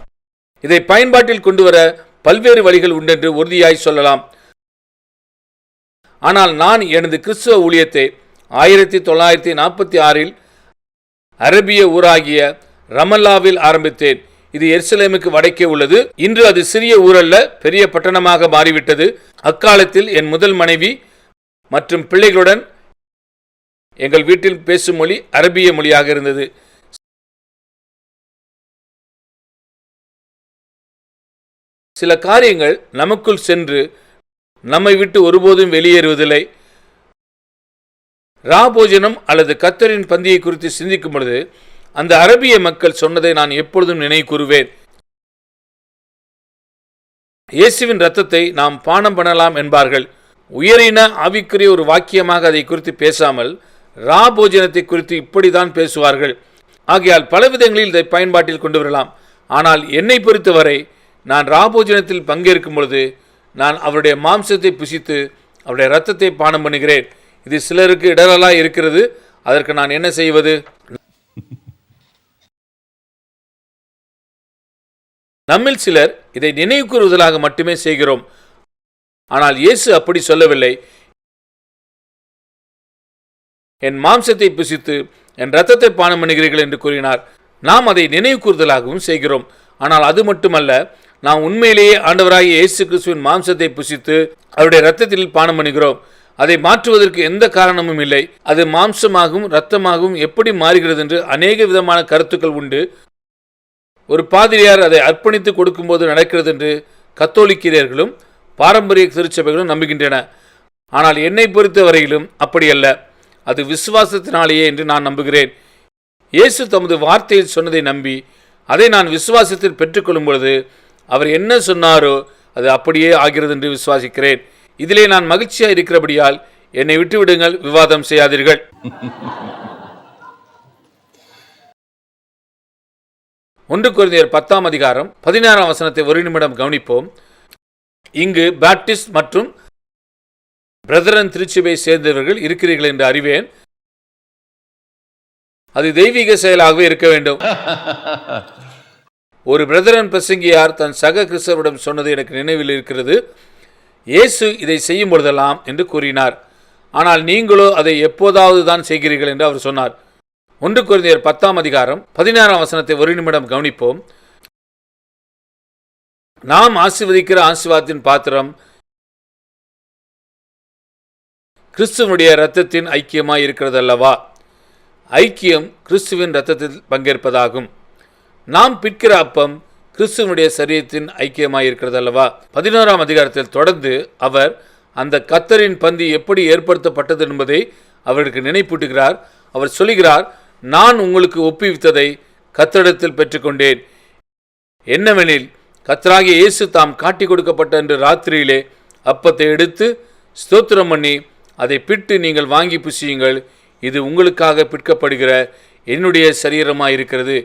Speaker 1: இதை பயன்பாட்டில் கொண்டு வர பல்வேறு வழிகள் உண்டென்று உறுதியாய் சொல்லலாம். ஆனால் நான் எனது கிறிஸ்துவ ஊழியத்தை 1946 அரபிய ஊராகிய ரமல்லாவில் ஆரம்பித்தேன். இது எருசலேமுக்கு வடக்கே உள்ளது. இன்று அது சிறிய ஊரல்ல, பெரிய பட்டணமாக மாறிவிட்டது. அக்காலத்தில் என் முதல் மனைவி மற்றும் பிள்ளைகளுடன் எங்கள் வீட்டில் பேசும் மொழி அரபிய மொழியாக இருந்தது. சில காரியங்கள் நமக்குள் சென்று நம்மை விட்டு ஒருபோதும் வெளியேறுவதில்லை. ராபோஜனம் அல்லது கர்த்தரின் பந்தியை குறித்து சிந்திக்கும் பொழுது அந்த அரபிய மக்கள் சொன்னதை நான் எப்பொழுதும் நினைவு கூறுவேன். இயேசுவின் இரத்தத்தை நாம் பானம் பண்ணலாம் என்பார்கள். உயரின ஆவிக்குரிய ஒரு வாக்கியமாக அதை குறித்து பேசாமல் ராபோஜனத்தை குறித்து இப்படிதான் பேசுவார்கள். ஆகையால் பல விதங்களில் இதை பயன்பாட்டில் கொண்டு வரலாம். ஆனால் என்னை பொறுத்தவரை நான் ராபோஜனத்தில் பங்கேற்கும் பொழுது நான் அவருடைய மாம்சத்தை புசித்து அவருடைய இரத்தத்தை பானம் பண்ணுகிறேன். இது சிலருக்கு இடரலாய் இருக்கிறது. அதற்கு நான் என்ன செய்வது? நம்மில் சிலர் இதை நினைவு கூறுவதாக மட்டுமே செய்கிறோம். ஆனால் இயேசு அப்படி சொல்லவில்லை. என் மாம்சத்தை புசித்து என் இரத்தத்தை பானம் பண்ணுகிறீர்கள் என்று கூறினார். நாம் அதை நினைவு கூறுதலாகவும் செய்கிறோம். ஆனால் அது மட்டுமல்ல, நாம் உண்மையிலேயே ஆண்டவராகிய இயேசு கிறிஸ்துவின் மாம்சத்தை புசித்து அவருடைய இரத்தத்தில் பானம் பண்ணுகிறோம். அதை மாற்றுவதற்கு எந்த காரணமும் இல்லை. அது மாம்சமாகவும் இரத்தமாகவும் எப்படி மாறுகிறது என்று அநேக விதமான கருத்துக்கள் உண்டு. ஒரு பாதிரியார் அதை அர்ப்பணித்து கொடுக்கும்போது நடக்கிறது என்று கத்தோலிக்கர்களும் பாரம்பரிய திருச்சபைகளும் நம்புகின்றன. ஆனால் என்னை பொறுத்த வரையிலும் அப்படியல்ல. அது விசுவாசத்தினாலேயே என்று நான் நம்புகிறேன். இயேசு தமது வார்த்தையில் சொன்னதை நம்பி அதை நான் விசுவாசத்தில் பெற்றுக்கொள்ளும் பொழுது அவர் என்ன சொன்னாரோ அது அப்படியே ஆகிறது என்று விசுவாசிக்கிறேன். இதிலே நான் மகிழ்ச்சியாக இருக்கிறபடியால் என்னை விட்டுவிடுங்கள், விவாதம் செய்யாதீர்கள். 1 கொரிந்தியர் 10 அதிகாரம் 16 வசனத்தை ஒரு நிமிடம் கவனிப்போம். இங்கு பாப்டிஸ்ட் மற்றும் பிரதரன் திருச்சபையை சேர்ந்தவர்கள் இருக்கிறீர்கள் என்று அறிவேன். அது தெய்வீக செயலாகவே இருக்க வேண்டும். ஒரு பிரதரன் பிரசங்கியார் தன் சக கிறிஸ்தவரிடம் சொன்னது எனக்கு நினைவில் இருக்கிறது. இயேசு இதை செய்யும் பொழுதெல்லாம் என்று கூறினார், ஆனால் நீங்களோ அதை எப்போதாவது தான் செய்கிறீர்கள் என்று அவர் சொன்னார். 1 கொரிந்தியர் 10:16 ஒரு நிமிடம் கவனிப்போம். நாம் ஆசீர்வதிக்கிற ஆசீர்வாதத்தின் பாத்திரம் கிறிஸ்துவனுடைய இரத்தத்தின் ஐக்கியமாய் இருக்கிறது அல்லவா? ஐக்கியம் கிறிஸ்துவின் இரத்தத்தில் பங்கேற்பதாகும். நாம் பிற்கிற அப்பம் கிறிஸ்துவனுடைய சரீரத்தின் ஐக்கியமாய் இருக்கிறது அல்லவா? 11 தொடர்ந்து அவர் அந்த கர்த்தரின் பந்தி எப்படி ஏற்படுத்தப்பட்டது என்பதை அவருக்கு நினைப்பூட்டுகிறார். அவர் சொல்கிறார், நான் உங்களுக்கு ஒப்புவித்ததை கர்த்தரிடத்தில் பெற்றுக்கொண்டேன். என்னவெனில், கர்த்தராகிய இயேசு தாம் காட்டி கொடுக்கப்பட்ட அன்று ராத்திரியிலே அப்பத்தை எடுத்து ஸ்தோத்திரம் பண்ணி அதை பிட்டு, நீங்கள் வாங்கி புசியுங்கள், இது உங்களுக்காக பிற்கப்படுகிற என்னுடைய சரீரமாயிருக்கிறது,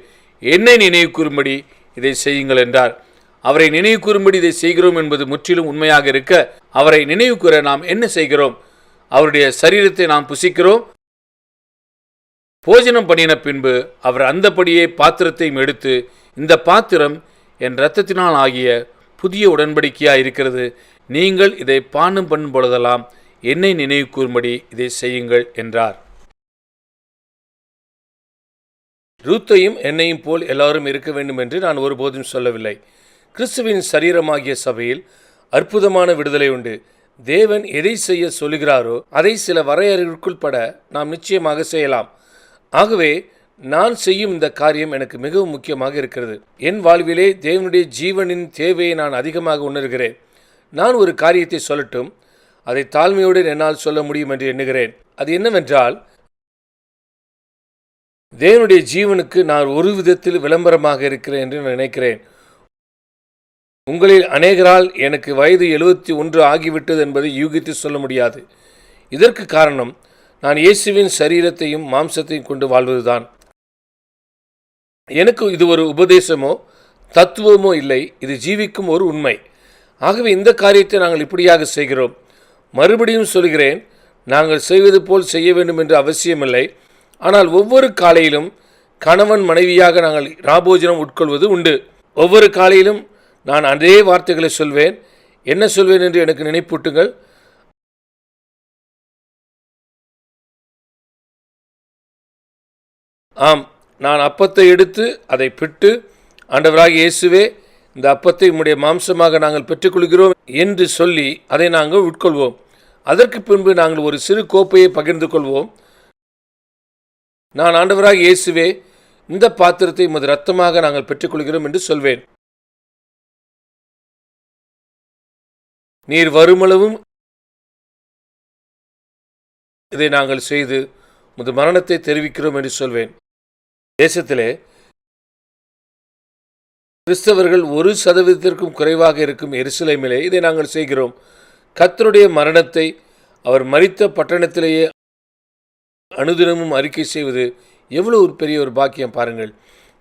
Speaker 1: என்னை நினைவு கூறும்படி இதை செய்யுங்கள் என்றார். அவரை நினைவு கூறும்படி இதை செய்கிறோம் என்பது முற்றிலும் உண்மையாக இருக்க, அவரை நினைவு கூற நாம் என்ன செய்கிறோம்? அவருடைய சரீரத்தை நாம் புசிக்கிறோம். போஜனம் பண்ணின பின்பு அவர் அந்தபடியே பாத்திரத்தையும் எடுத்து, இந்த பாத்திரம் என் இரத்தத்தினால் ஆகிய புதிய உடன்படிக்கையாக இருக்கிறது, நீங்கள் இதை பானம் பண்ணும் பொழுதெல்லாம் என்னை நினைவு கூறும்படி இதை செய்யுங்கள் என்றார். ரூத்தையும் என்னையும் போல் எல்லாரும் இருக்க வேண்டும் என்று நான் ஒருபோதும் சொல்லவில்லை. கிறிஸ்துவின் சரீரமாகிய சபையில் அற்புதமான விடுதலை உண்டு. தேவன் எதை செய்ய சொல்லுகிறாரோ அதை சில வரையறைக்குள் பட நாம் நிச்சயமாக செய்யலாம். ஆகவே நான் செய்யும் இந்த காரியம் எனக்கு மிகவும் முக்கியமாக இருக்கிறது. என் வாழ்விலே தேவனுடைய ஜீவனின் தேவையை நான் அதிகமாக உணர்கிறேன். நான் ஒரு காரியத்தை சொல்லட்டும், அதை தாழ்மையோடு என்னால் சொல்ல முடியும் என்று எண்ணுகிறேன். அது என்னவென்றால், தேவனுடைய ஜீவனுக்கு நான் ஒரு விதத்தில் விளம்பரமாக இருக்கிறேன் என்று நினைக்கிறேன். உங்களில் அநேகரால் எனக்கு வயது 71 ஆகிவிட்டது என்பதை யூகித்து சொல்ல முடியாது. இதற்கு காரணம் நான் இயேசுவின் சரீரத்தையும் மாம்சத்தையும் கொண்டு வாழ்வதுதான். எனக்கு இது ஒரு உபதேசமோ தத்துவமோ இல்லை, இது ஜீவிக்கும் ஒரு உண்மை. ஆகவே இந்த காரியத்தை நாங்கள் இப்படியாக செய்கிறோம். மறுபடியும் சொல்கிறேன், நாங்கள் செய்வது போல் செய்ய வேண்டும் என்று அவசியமில்லை. ஆனால் ஒவ்வொரு காலையிலும் கணவன் மனைவியாக நாங்கள் ராபோஜனம் உட்கொள்வது உண்டு. ஒவ்வொரு காலையிலும் நான் அதே வார்த்தைகளை சொல்வேன். என்ன சொல்வேன் என்று எனக்கு நினைப்பூட்டுங்கள். ஆம், நான் அப்பத்தை எடுத்து அதை பிட்டு, ஆண்டவராகிய இயேசுவே, இந்த அப்பத்தை உம்முடைய மாம்சமாக நாங்கள் பெற்றுக்கொள்கிறோம் என்று சொல்லி அதை நாங்கள் உட்கொள்வோம். அதற்கு பின்பு நாங்கள் ஒரு சிறு கோப்பையை பகிர்ந்து கொள்வோம். நான் ஆண்டவராகிய இயேசுவே, இந்த பாத்திரத்தை உமது இரத்தமாக நாங்கள் பெற்றுக்கொள்கிறோம் என்று சொல்வேன். நீர் வருமளவும் இதை நாங்கள் செய்து உமது மரணத்தை தெரிவிக்கிறோம் என்று சொல்வேன். தேசத்திலே கிறிஸ்தவர்கள் 1% குறைவாக இருக்கும் எருசலேமிலே இதை நாங்கள் செய்கிறோம். கர்த்தருடைய மரணத்தை அவர் மரித்த பட்டணத்திலேயே அனுதினமும் அறிக்கை செய்வது எவ்வளவு ஒரு பெரிய ஒரு பாக்கியம் பாருங்கள்.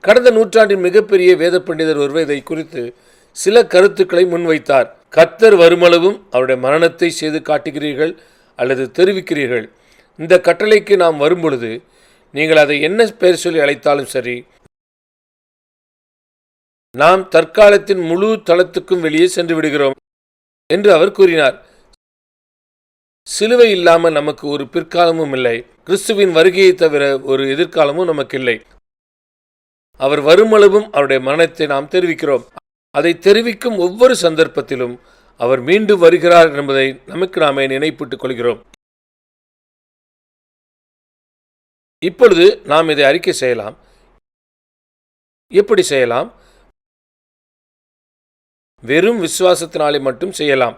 Speaker 1: கடந்த நூற்றாண்டின் மிகப்பெரிய வேத பண்டிதர் ஒருவர் இதை குறித்து சில கருத்துக்களை முன்வைத்தார். கர்த்தர் வருமளவும் அவருடைய மரணத்தை செய்து காட்டுகிறீர்கள் அல்லது தெரிவிக்கிறீர்கள். இந்த கட்டளைக்கு நாம் வரும்பொழுது நீங்கள் அதை என்ன பெயர் சொல்லி அழைத்தாலும் சரி, நாம் தற்காலத்தின் முழு தளத்துக்கும் வெளியே சென்று விடுகிறோம் என்று அவர் கூறினார். சிலுவை இல்லாமல் நமக்கு ஒரு பிற்காலமும் இல்லை. கிறிஸ்துவின் வருகையை தவிர ஒரு எதிர்காலமும் நமக்கு இல்லை. அவர் வருமளவும் அவருடைய மரணத்தை நாம் தெரிவிக்கிறோம். அதை தெரிவிக்கும் ஒவ்வொரு சந்தர்ப்பத்திலும் அவர் மீண்டும் வருகிறார் என்பதை நமக்கு நாமே நினைப்பூட்டுக் கொள்கிறோம். இப்பொழுது நாம் இதை அறிக்கை செய்யலாம். எப்படி செய்யலாம்? வெறும் விசுவாசத்தினாலே மட்டும் செய்யலாம்.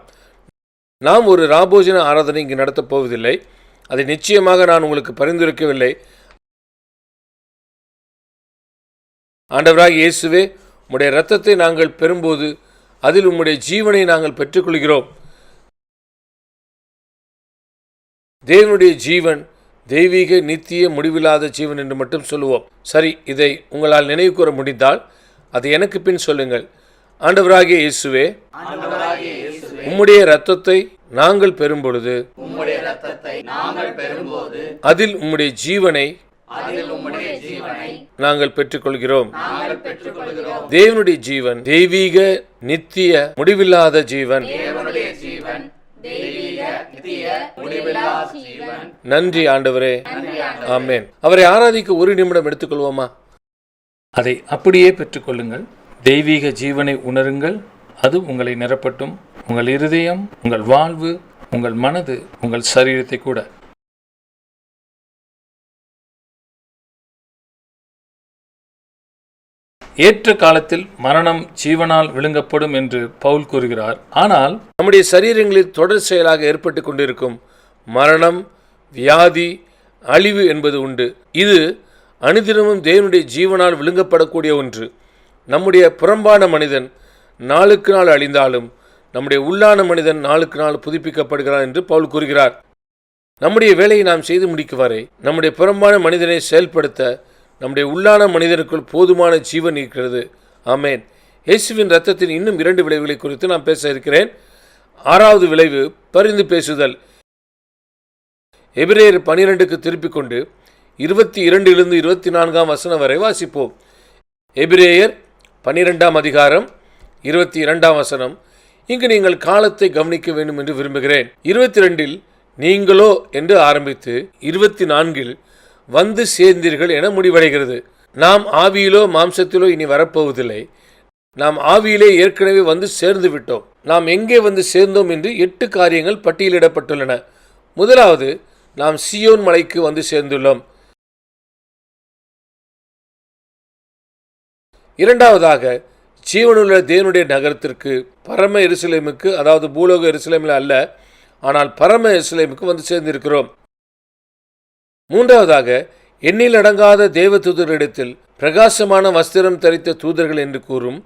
Speaker 1: நாம் ஒரு ராபோஜன ஆராதனை இங்கு நடத்தப் போவதில்லை. அதை நிச்சயமாக நான் உங்களுக்கு பரிந்துரைக்கவில்லை. ஆண்டவராகிய இயேசுவே, உம்முடைய இரத்தத்தை நாங்கள் பெறும்போது அதில் உம்முடைய ஜீவனை நாங்கள் பெற்றுக்கொள்கிறோம். தேவனுடைய ஜீவன் தெய்வீக நித்திய முடிவில்லாத ஜீவன் என்று மட்டும் சொல்லுவோம். சரி, இதை உங்களால் நினைவு கூற முடிந்தால் அதை எனக்கு பின் சொல்லுங்கள். ஆண்டவராகிய இயேசுவே, உம்முடைய இரத்தத்தை நாங்கள் பெறும்பொழுது அதில் உம்முடைய ஜீவனை நாங்கள் பெற்றுக்கொள்கிறோம். தேவனுடைய ஜீவன் தெய்வீக நித்திய முடிவில்லாத ஜீவன். நன்றி ஆண்டவரே. ஆமென். அவரை ஆராதிக்க ஒரு நிமிடம் எடுத்துக்கொள்வோமா? அதை அப்படியே பெற்றுக்கொள்ளுங்கள். தெய்வீக ஜீவனை உணருங்கள். அது உங்களை நிரப்பட்டும். உங்கள் இருதயம், உங்கள் வாழ்வு, உங்கள் மனது, உங்கள் சரீரத்தை கூட. ஏற்ற காலத்தில் மரணம் ஜீவனால் விழுங்கப்படும் என்று பவுல் கூறுகிறார். ஆனால் நம்முடைய சரீரங்களில் தொடர் செயலாக ஏற்பட்டு கொண்டிருக்கும் மரணம், வியாதி, அழிவு என்பது உண்டு. இது அனுதினமும் தேவனுடைய ஜீவனால் விழுங்கப்படக்கூடிய ஒன்று. நம்முடைய புறம்பான மனிதன் நாளுக்கு நாள் அழிந்தாலும் நம்முடைய உள்ளான மனிதன் நாளுக்கு நாள் புதுப்பிக்கப்படுகிறான் என்று பவுல் கூறுகிறார். நம்முடைய வேலையை நாம் செய்து முடிக்கும் வரை நம்முடைய புறம்பான மனிதனை செயல்படுத்த நம்முடைய உள்ளான மனிதனுக்குள் போதுமான ஜீவன் இருக்கிறது. ஆமேன். இயேசுவின் இரத்தத்தின் இன்னும் 2 விளைவுகளை குறித்து நான் பேச இருக்கிறேன். 6வது விளைவு பரிந்து பேசுதல். எபிரேயர் 12க்கு திருப்பிக் கொண்டு 22 24 வசனம் வரை வாசிப்போம். எபிரேயர் 12 அதிகாரம் 22 வசனம். இங்கு நீங்கள் காலத்தை கவனிக்க வேண்டும் என்று விரும்புகிறேன். 22 நீங்களோ என்று ஆரம்பித்து 24 வந்து சேர்ந்தீர்கள் என முடிவடைகிறது. நாம் ஆவியிலோ மாம்சத்திலோ இனி வரப்போவதில்லை. நாம் ஆவியிலே ஏற்கனவே வந்து சேர்ந்து விட்டோம். நாம் எங்கே வந்து சேர்ந்தோம் என்று 8 காரியங்கள் பட்டியலிடப்பட்டுள்ளன. முதலாவது, நாம் சீயோன் மலைக்கு வந்து சேர்ந்துள்ளோம். இரண்டாவதாக, ஜீவனுள்ள தேவனுடைய நகரத்திற்கு, பரம எருசலேமுக்கு, அதாவது பூலோக எருசலேமில் அல்ல, ஆனால் பரம எருசலேமுக்கு வந்து சேர்ந்திருக்கிறோம். மூன்றாவதாக, எண்ணில் அடங்காத தேவ தூதர்களிடத்தில் பிரகாசமான வஸ்திரம் தரித்த தூதர்கள் என்று கூறும்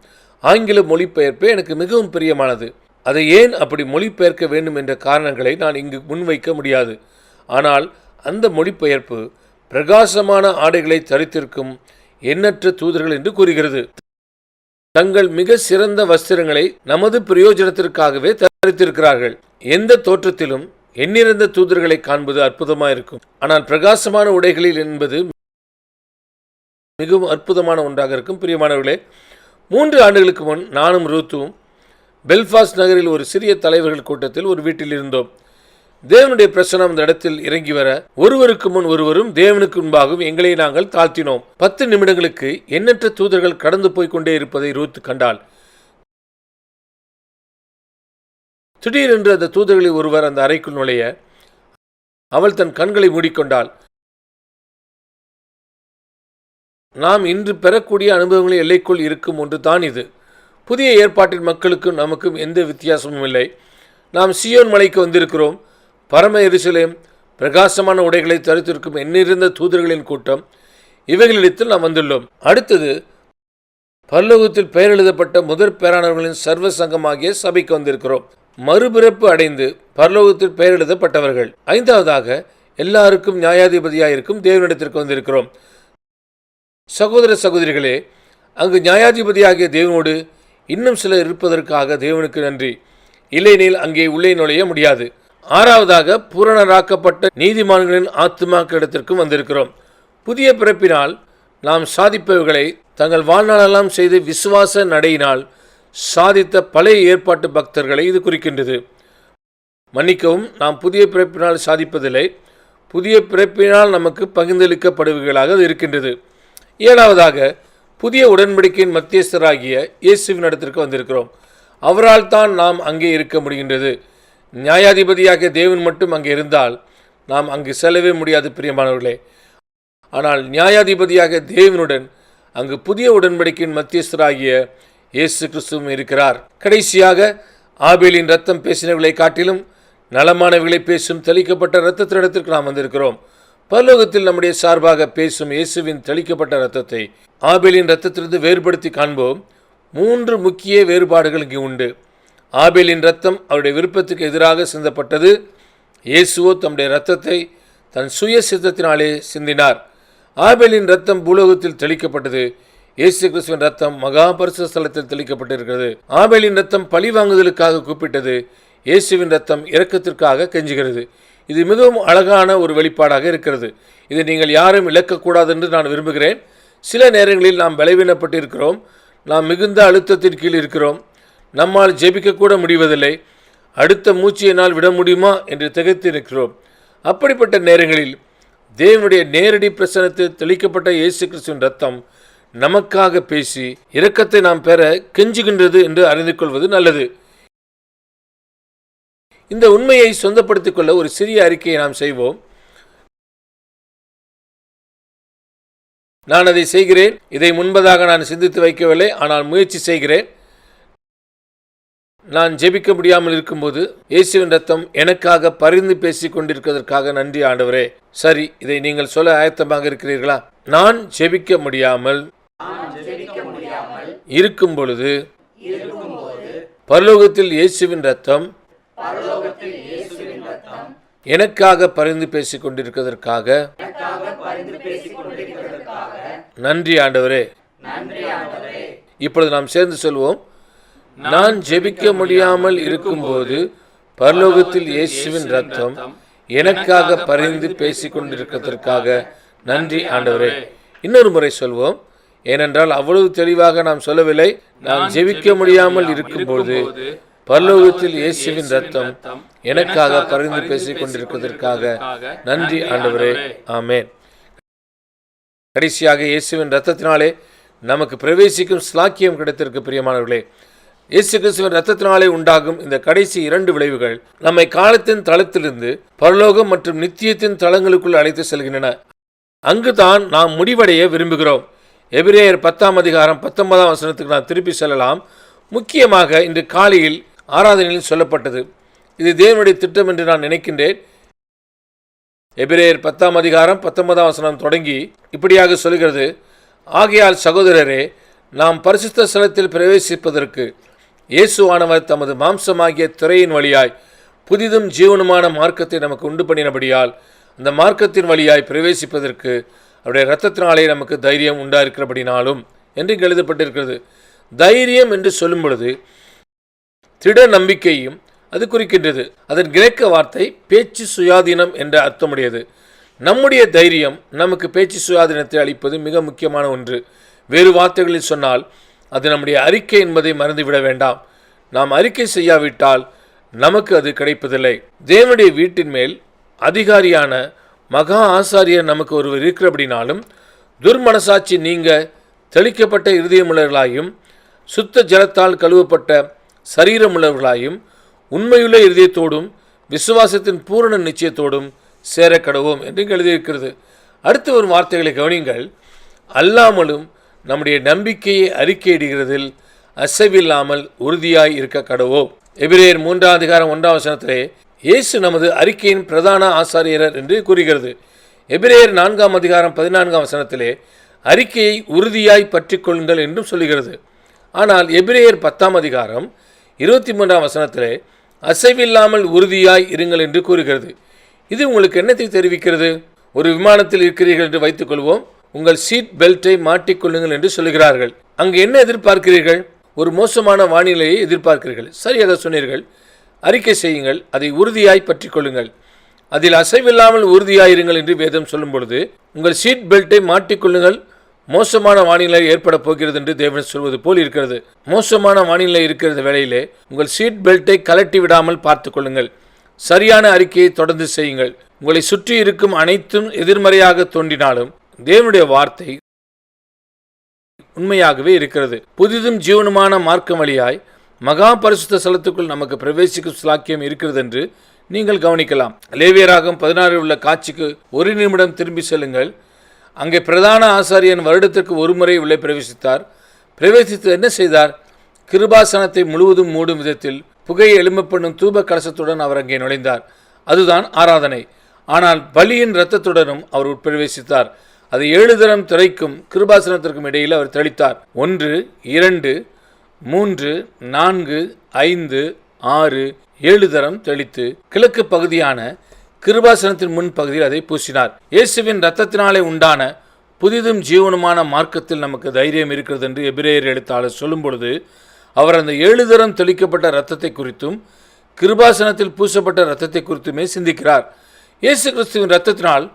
Speaker 1: ஆங்கில மொழிபெயர்ப்பே எனக்கு மிகவும் பிரியமானது. அதை ஏன் அப்படி மொழிபெயர்க்க வேண்டும் என்ற காரணங்களை நான் இங்கு முன்வைக்க முடியாது. ஆனால் அந்த மொழிபெயர்ப்பு பிரகாசமான ஆடைகளை தரித்திருக்கும் எண்ணற்ற தூதர்கள் என்று கூறுகிறது. தங்கள் மிக சிறந்த வஸ்திரங்களை நமது பிரயோஜனத்திற்காகவே தரித்திருக்கிறார்கள். எந்த தோற்றத்திலும் எண்ணிறந்த தூதர்களை காண்பது அற்புதமாயிருக்கும். ஆனால் பிரகாசமான உடைகளில் என்பது மிகவும் அற்புதமான ஒன்றாக இருக்கும். பிரியமானவர்களே, 3 ஆண்டுகளுக்கு முன் நானும் ரூத்தும் பெல்ஃபாஸ்ட் நகரில் ஒரு சிறிய தலைவர்கள் கூட்டத்தில் ஒரு வீட்டில் இருந்தோம். தேவனுடைய பிரசனம் அந்த இடத்தில் இறங்கி வர ஒருவருக்கு முன் ஒருவரும் தேவனுக்கு முன்பாகவும் எங்களை நாங்கள் தாழ்த்தினோம். 10 நிமிடங்களுக்கு எண்ணற்ற தூதர்கள் கடந்து போய்கொண்டே இருப்பதை ரூத் கண்டாள். திடீரென்று அந்த தூதர்களில் ஒருவர் அந்த அறைக்குள் நுழைய அவள் தன் கண்களை மூடிக்கொண்டாள். நாம் இன்று பெறக்கூடிய அனுபவங்களின் எல்லைக்குள் இருக்கும் ஒன்று தான் இது. புதிய ஏற்பாட்டின் மக்களுக்கும் நமக்கும் எந்த வித்தியாசமும் இல்லை. நாம் சீயோன் மலைக்கு வந்திருக்கிறோம். பரம எருசலேம், பிரகாசமான உடைகளை தரித்திருக்கும் எண்ணிருந்த தூதர்களின் கூட்டம், இவைகளிடத்தில் நாம் வந்துள்ளோம். அடுத்தது, பரலோகத்தில் பெயர் எழுதப்பட்ட முதற் பேரானவர்களின் சர்வ சங்கமாகிய சபைக்கு வந்திருக்கிறோம். மறுபிறப்பு அடைந்து பரலோகத்தில் பெயர் எழுதப்பட்டவர்கள். 5வதாக, எல்லாருக்கும் நியாயாதிபதியாயிருக்கும் தேவனிடத்திற்கு வந்திருக்கிறோம். சகோதர சகோதரிகளே, அங்கு நியாயாதிபதியாகிய தேவனோடு இன்னும் சிலர் இருப்பதற்காக தேவனுக்கு நன்றி. இல்லையெனில் அங்கே உள்ளே நுழைய முடியாது. 6வதாக, பூரணராக்கப்பட்ட நீதிமான்களின் ஆத்துமாக்களிடத்திற்கும் வந்திருக்கிறோம். புதிய பிறப்பினால் நாம் சாதிப்பவர்களை தங்கள் வாழ்நாளெல்லாம் செய்து விசுவாச நடையினால் சாதித்த பழைய ஏற்பாட்டு பக்தர்களை இது குறிக்கின்றது. மன்னிக்கவும், நாம் புதிய பிறப்பினால் சாதிப்பதில்லை. புதிய பிறப்பினால் நமக்கு பகிர்ந்தளிக்கப்படுவர்களாக இருக்கின்றது. 7வதாக, புதிய உடன்படிக்கையின் மத்தியஸ்தராகிய இயேசுவின் இடத்திற்கு வந்திருக்கிறோம். அவரால் தான் நாம் அங்கே இருக்க முடிகின்றது. நியாயாதிபதியாகிய தேவன் மட்டும் அங்கே இருந்தால் நாம் அங்கு செல்லவே முடியாது பிரியமானவர்களே. ஆனால் நியாயாதிபதியாக தேவனுடன் அங்கு புதிய உடன்படிக்கையின் மத்தியஸ்தராகிய இயேசு கிறிஸ்துவும் இருக்கிறார். கடைசியாக, ஆபேலின் ரத்தம் பேசினவர்களை காட்டிலும் நலமானவர்களை பேசும் தெளிக்கப்பட்ட இரத்தத்தினிடத்திற்கு நாம் வந்திருக்கிறோம். பரலோகத்தில் நம்முடைய சார்பாக பேசும் இயேசுவின் தெளிக்கப்பட்ட இரத்தத்தை ஆபேலின் இரத்தத்திலிருந்து வேறுபடுத்தி காண்போம். 3 முக்கிய வேறுபாடுகள் இங்கு உண்டு. ஆபேலின் இரத்தம் அவருடைய விருப்பத்துக்கு எதிராக சிந்தப்பட்டது. இயேசுவோ தம்முடைய இரத்தத்தை தன் சுய சித்தத்தினாலே சிந்தினார். ஆபேலின் இரத்தம் பூலோகத்தில் தெளிக்கப்பட்டது. இயேசு கிறிஸ்துவின் இரத்தம் மகா பரிசுத்த ஸ்தலத்தில் தெளிக்கப்பட்டிருக்கிறது. ஆபேலின் இரத்தம் பழி வாங்குதலுக்காக கூப்பிட்டது. இயேசுவின் ரத்தம் இரக்கத்திற்காக கெஞ்சுகிறது. இது மிகவும் அழகான ஒரு வெளிப்பாடாக இருக்கிறது. இதை நீங்கள் யாரும் இழக்கக்கூடாது என்று நான் விரும்புகிறேன். சில நேரங்களில் நாம் பலவீனப்பட்டு இருக்கிறோம், நாம் மிகுந்த அழுத்தத்தின் கீழ் இருக்கிறோம், நம்மால் ஜெபிக்கக்கூட முடிவதில்லை, அடுத்த மூச்சு என்னால் விட முடியுமா என்று திகைத்து இருக்கிறோம். அப்படிப்பட்ட நேரங்களில் தேவனுடைய நேரடி பிரசன்னத்தில் தெளிக்கப்பட்ட இயேசு கிறிஸ்துவின் ரத்தம் நமக்காக பேசி இரக்கத்தை நாம் பெற கெஞ்சுகின்றது என்று அறிந்து கொள்வது நல்லது. இந்த உண்மையை சொந்தப்படுத்திக் கொள்ள ஒரு சிறிய அறிக்கையை நாம் செய்வோம். நான் அதை செய்கிறேன். இதை முன்பதாக நான் சிந்தித்து வைக்கவில்லை, ஆனால் முயற்சி செய்கிறேன். நான் ஜெபிக்க முடியாமல் இருக்கும்போது இயேசுவின் ரத்தம் எனக்காக பரிந்து பேசிக் கொண்டிருக்கிறதற்காக நன்றி ஆண்டவரே. சரி, இதை நீங்கள் சொல்ல ஆயத்தமாக இருக்கிறீர்களா? நான் ஜெபிக்க முடியாமல் இருக்கும் பொழுது பரலோகத்தில் இயேசுவின் ரத்தம் எனக்காக பரிந்து பேசிக் கொண்டிருக்கிறதற்காக நன்றி ஆண்டவரே. இப்பொழுது நாம் சேர்ந்து சொல்வோம். நான் ஜெபிக்க முடியாமல் இருக்கும்போது பரலோகத்தில் இயேசுவின் ரத்தம் எனக்காக பரிந்து பேசிக் கொண்டிருக்கிறதற்காக நன்றி ஆண்டவரே. இன்னொரு முறை சொல்வோம், ஏனென்றால் அவ்வளவு தெளிவாக நாம் சொல்லவில்லை. நான் ஜெபிக்க முடியாமல் இருக்கும்போது பரலோகத்தில் இயேசுவின் ரத்தம் எனக்காக பரிந்து பேசிக் கொண்டிருக்கிறதற்காக நன்றி ஆண்டவரே. ஆமென். கடைசியாக இயேசுவின் ரத்தத்தினாலே நமக்கு பிரவேசிக்கும் ஸ்லாக்கியம் கிடைத்திருக்கு. பிரியமானவர்களே, இயேசு கிறிஸ்துவின் ரத்தத்தினாலே உண்டாகும் இந்த கடைசி 2 விளைவுகள் நம்மை காலத்தின் தளத்திலிருந்து பரலோகம் மற்றும் நித்தியத்தின் தளங்களுக்குள் அழைத்து செல்கின்றன. அங்குதான் நாம் முடிவடைய விரும்புகிறோம். எபிரேயர் 10ஆம் அதிகாரம் 19ஆம் வசனத்துக்கு நாம் திருப்பி செல்லலாம். முக்கியமாக இன்று காலையில் ஆராதனையில் சொல்லப்பட்டது. இது தேவனுடைய திட்டம் என்று நான் நினைக்கின்றேன். எபிரேயர் 10ஆம் அதிகாரம் 19ஆம் வசனம் தொடங்கி இப்படியாக சொல்கிறது. ஆகையால் சகோதரரே, நாம் பரிசுத்த ஸ்தலத்தில் பிரவேசிப்பதற்கு இயேசுவானவர் தமது மாம்சமாகிய திரையின் வழியாய் புதிதும் ஜீவனுமான மார்க்கத்தை நமக்கு உண்டு பண்ணினபடியால் அந்த மார்க்கத்தின் வழியாய் பிரவேசிப்பதற்கு அவருடைய இரத்தத்தினாலே நமக்கு தைரியம் உண்டாயிருக்கிறபடினாலும் என்று எழுதப்பட்டிருக்கிறது. தைரியம் என்று சொல்லும் பொழுது திட நம்பிக்கையும் அது குறிக்கின்றது. அதன் கிரேக்க வார்த்தை பேச்சு சுயாதீனம் என்ற அர்த்தமுடையது. நம்முடைய தைரியம் நமக்கு பேச்சு சுயாதீனத்தை அளிப்பது மிக முக்கியமான ஒன்று. வேறு வார்த்தைகளில் சொன்னால் அது நம்முடைய அறிக்கை என்பதை மறந்துவிட வேண்டாம். நாம் அறிக்கை செய்யாவிட்டால் நமக்கு அது கிடைப்பதில்லை. தேவனுடைய வீட்டின் மேல் அதிகாரியான மகா ஆசாரியர் நமக்கு ஒருவர் இருக்கிறபடினாலும் துர்மனசாட்சி நீங்க தெளிக்கப்பட்ட இருதயமுள்ளவர்களாயும் சுத்த ஜலத்தால் கழுவப்பட்ட சரீரமுள்ளவர்களாயும் உண்மையுள்ள இருதயத்தோடும் விசுவாசத்தின் பூரண நிச்சயத்தோடும் சேரக்கடவோம் என்று எழுதியிருக்கிறது. அடுத்து வரும் வார்த்தைகளை கவனிங்கள். அல்லாமலும் நம்முடைய நம்பிக்கையை அறிக்கையிடுகிறதில் அசைவில்லாமல் உறுதியாய் இருக்க கடவோம். எபிரேயர் 3ஆம் அதிகாரம் 1ஆம் வசனத்திலே இயேசு நமது அறிக்கையின் பிரதான ஆசாரியர் என்று கூறுகிறது. எபிரேயர் 4ஆம் அதிகாரம் 14ஆம் வசனத்திலே அறிக்கையை உறுதியாய் பற்றி கொள்ளுங்கள் என்றும் சொல்லுகிறது. ஆனால் எபிரேயர் 10ஆம் அதிகாரம் 23ஆம் வசனத்திலே அசைவில்லாமல் உறுதியாய் இருங்கள் என்று கூறுகிறது. இது உங்களுக்கு என்னத்தை தெரிவிக்கிறது? ஒரு விமானத்தில் இருக்கிறீர்கள் என்று வைத்துக் கொள்வோம். உங்கள் சீட் பெல்ட்டை மாட்டிக்கொள்ளுங்கள் என்று சொல்லுகிறார்கள். அங்கு என்ன எதிர்பார்க்கிறீர்கள்? ஒரு மோசமான வானிலையை எதிர்பார்க்கிறீர்கள். சரியாக சொன்னீர்கள். அறிக்கை செய்யுங்கள், அதை உறுதியாய் பற்றி கொள்ளுங்கள், அதில் அசைவில்லாமல் உறுதியாயிருங்கள் என்று வேதம் சொல்லும் பொழுது உங்கள் சீட் பெல்ட்டை மாட்டிக்கொள்ளுங்கள், மோசமான வானிலை ஏற்பட போகிறது என்று தேவன் சொல்வது போல் இருக்கிறது. மோசமான வானிலை இருக்கிற வேளையிலே உங்கள் சீட் பெல்ட்டை கலட்டி விடாமல் பார்த்து கொள்ளுங்கள். சரியான அறிக்கையை தொடர்ந்து செய்யுங்கள். உங்களை சுற்றி இருக்கும் அனைத்தும் எதிர்மறையாக தோன்றினாலும் தேவனுடைய வார்த்தை உண்மையாகவே இருக்கிறது. புதிதும் ஜீவனுமான மார்க்கம் வழியாய் மகா பரிசுத்த ஸ்தலத்துக்குள் நமக்கு பிரவேசிக்கும் ஸ்லாக்கியம் இருக்கிறது என்று நீங்கள் கவனிக்கலாம். லேவியராகமம் 16 உள்ள காட்சிக்கு ஒரு நிமிடம் திரும்பி செல்லுங்கள். அங்கே பிரதான ஆசாரியன் வருடத்திற்கு ஒரு முறை உள்ளே பிரவேசித்தார். பிரவேசித்து என்ன செய்தார்? கிருபாசனத்தை முழுவதும் மூடும் விதத்தில் புகையை எழும்பப்படும் தூப கலசத்துடன் அவர் அங்கே நுழைந்தார். அதுதான் ஆராதனை. ஆனால் பலியின் இரத்தத்துடனும் அவர் உட்பிரவேசித்தார். அதை 7 தரம் திரைக்கும் கிருபாசனத்திற்கும் இடையில் அவர் தெளித்தார். 1, 2, 3, 4, 5, 6, 7 தரம் தெளித்து கிழக்கு பகுதியான கிருபாசனத்தின் முன் பகுதியில் அதை பூசினார். இயேசுவின் இரத்தத்தினாலே உண்டான புதிதும் ஜீவனுமான மார்க்கத்தில் நமக்கு தைரியம் இருக்கிறது என்று எபிரேயர் எழுத்தாளர் சொல்லும் பொழுது அவர் அந்த 7 தரம் தெளிக்கப்பட்ட இரத்தத்தை குறித்தும் கிருபாசனத்தில் பூசப்பட்ட இரத்தத்தை குறித்துமே சிந்திக்கிறார். இயேசு கிறிஸ்துவின் இரத்தத்தினால்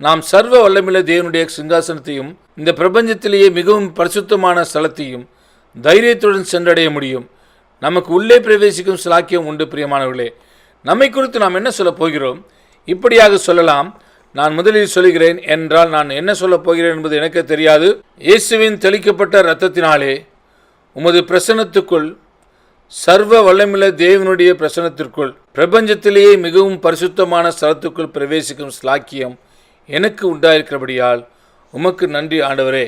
Speaker 1: நாம் சர்வ வல்லமையுள்ள தேவனுடைய சிங்காசனத்தையும் இந்த பிரபஞ்சத்திலேயே மிகவும் பரிசுத்தமான ஸ்தலத்தையும் தைரியத்துடன் சென்றடைய முடியும். நமக்கு உள்ளே பிரவேசிக்கும் சிலாக்கியம் உண்டு. பிரியமானவர்களே, நம்மை குறித்து நாம் என்ன சொல்லப் போகிறோம்? இப்படியாக சொல்லலாம். நான் முதலில் சொல்கிறேன் என்றால் நான் என்ன சொல்லப் போகிறேன் என்பது எனக்கு தெரியாது. இயேசுவின் தெளிக்கப்பட்ட இரத்தத்தினாலே உமது பிரசன்னத்துக்குள், சர்வ வல்லமையுள்ள தேவனுடைய பிரசன்னத்திற்குள், பிரபஞ்சத்திலேயே மிகவும் பரிசுத்தமான ஸ்தலத்துக்குள் பிரவேசிக்கும் ஸ்லாக்கியம் எனக்கு உண்டாயிருக்கிறபடியால் உமக்கு நன்றி ஆண்டவரே.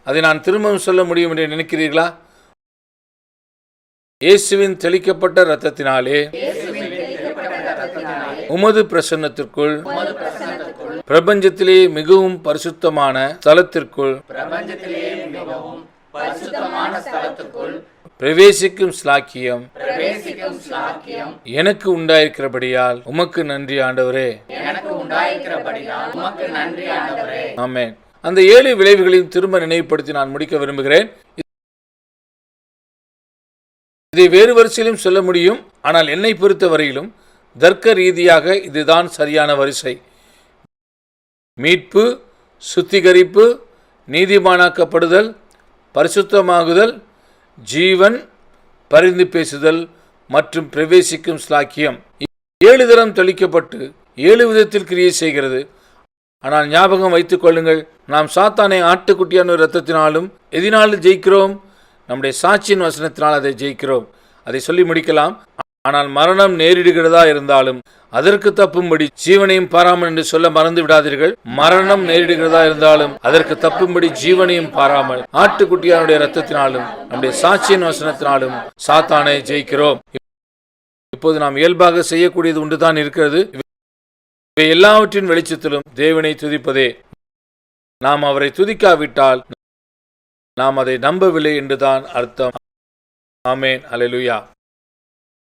Speaker 1: அதை நான் திரும்பவும் சொல்ல முடியும் என்று நினைக்கிறீர்களா? இயேசுவின் தெளிக்கப்பட்ட இரத்தத்தினாலே உமது பிரசன்னத்திற்குள், பிரபஞ்சத்திலே மிகவும் பரிசுத்தமான ஸ்தலத்திற்குள் பிரவேசிக்கும் ஸ்லாக்கியம் எனக்கு உண்டாயிருக்கிறபடியால் உமக்கு நன்றி ஆண்டவரே. ஆமென். அந்த 7 விளைவுகளையும் திரும்ப நினைவுபடுத்தி நான் முடிக்க விரும்புகிறேன். இதை வேறு வரிசையிலும் சொல்ல முடியும். ஆனால் என்னை பொறுத்த வரையிலும் தர்க்க ரீதியாக இதுதான் சரியான வரிசை. மீட்பு, சுத்திகரிப்பு, நீதிமானாக்கப்படுதல், பரிசுத்தமாகுதல், ஜீவன், பரிந்து பேசுதல் மற்றும் பிரவேசிக்கும் ஸ்லாக்கியம் 7 தரம் தெளிக்கப்பட்டு 7 விதத்தில் கிரியை செய்கிறது. ஆனால் ஞாபகம் வைத்துக் கொள்ளுங்கள், நாம் சாத்தானை ஆட்டுக்குட்டியான இரத்தத்தினாலும் எதினாலும் ஜெயிக்கிறோம்? நம்முடைய சாட்சியின் வசனத்தினால் அதை ஜெயிக்கிறோம். அதை சொல்லி முடிக்கலாம். ஆனால் மரணம் நேரிடுகிறதா இருந்தாலும் அதற்கு தப்பும்படி ஜீவனையும் பாராமல் என்று சொல்ல மறந்து விடாதீர்கள். மரணம் நேரிடுகிறதா இருந்தாலும் அதற்கு தப்பும்படி ஜீவனையும் பாராமல் ஆட்டுக்குட்டியானுடைய இரத்தத்தினாலும் நம்முடைய சாட்சியின் வசனத்தினாலும் சாத்தானை ஜெயிக்கிறோம். இப்போது நாம் இயல்பாக செய்யக்கூடியது ஒன்றுதான் இருக்கிறது. இவை எல்லாவற்றின் வெளிச்சத்திலும் தேவனை துதிப்பதே. நாம் அவரை துதிக்காவிட்டால் நாம் அதை நம்பவில்லை என்றுதான் அர்த்தம். ஆமென். அல்லேலூயா.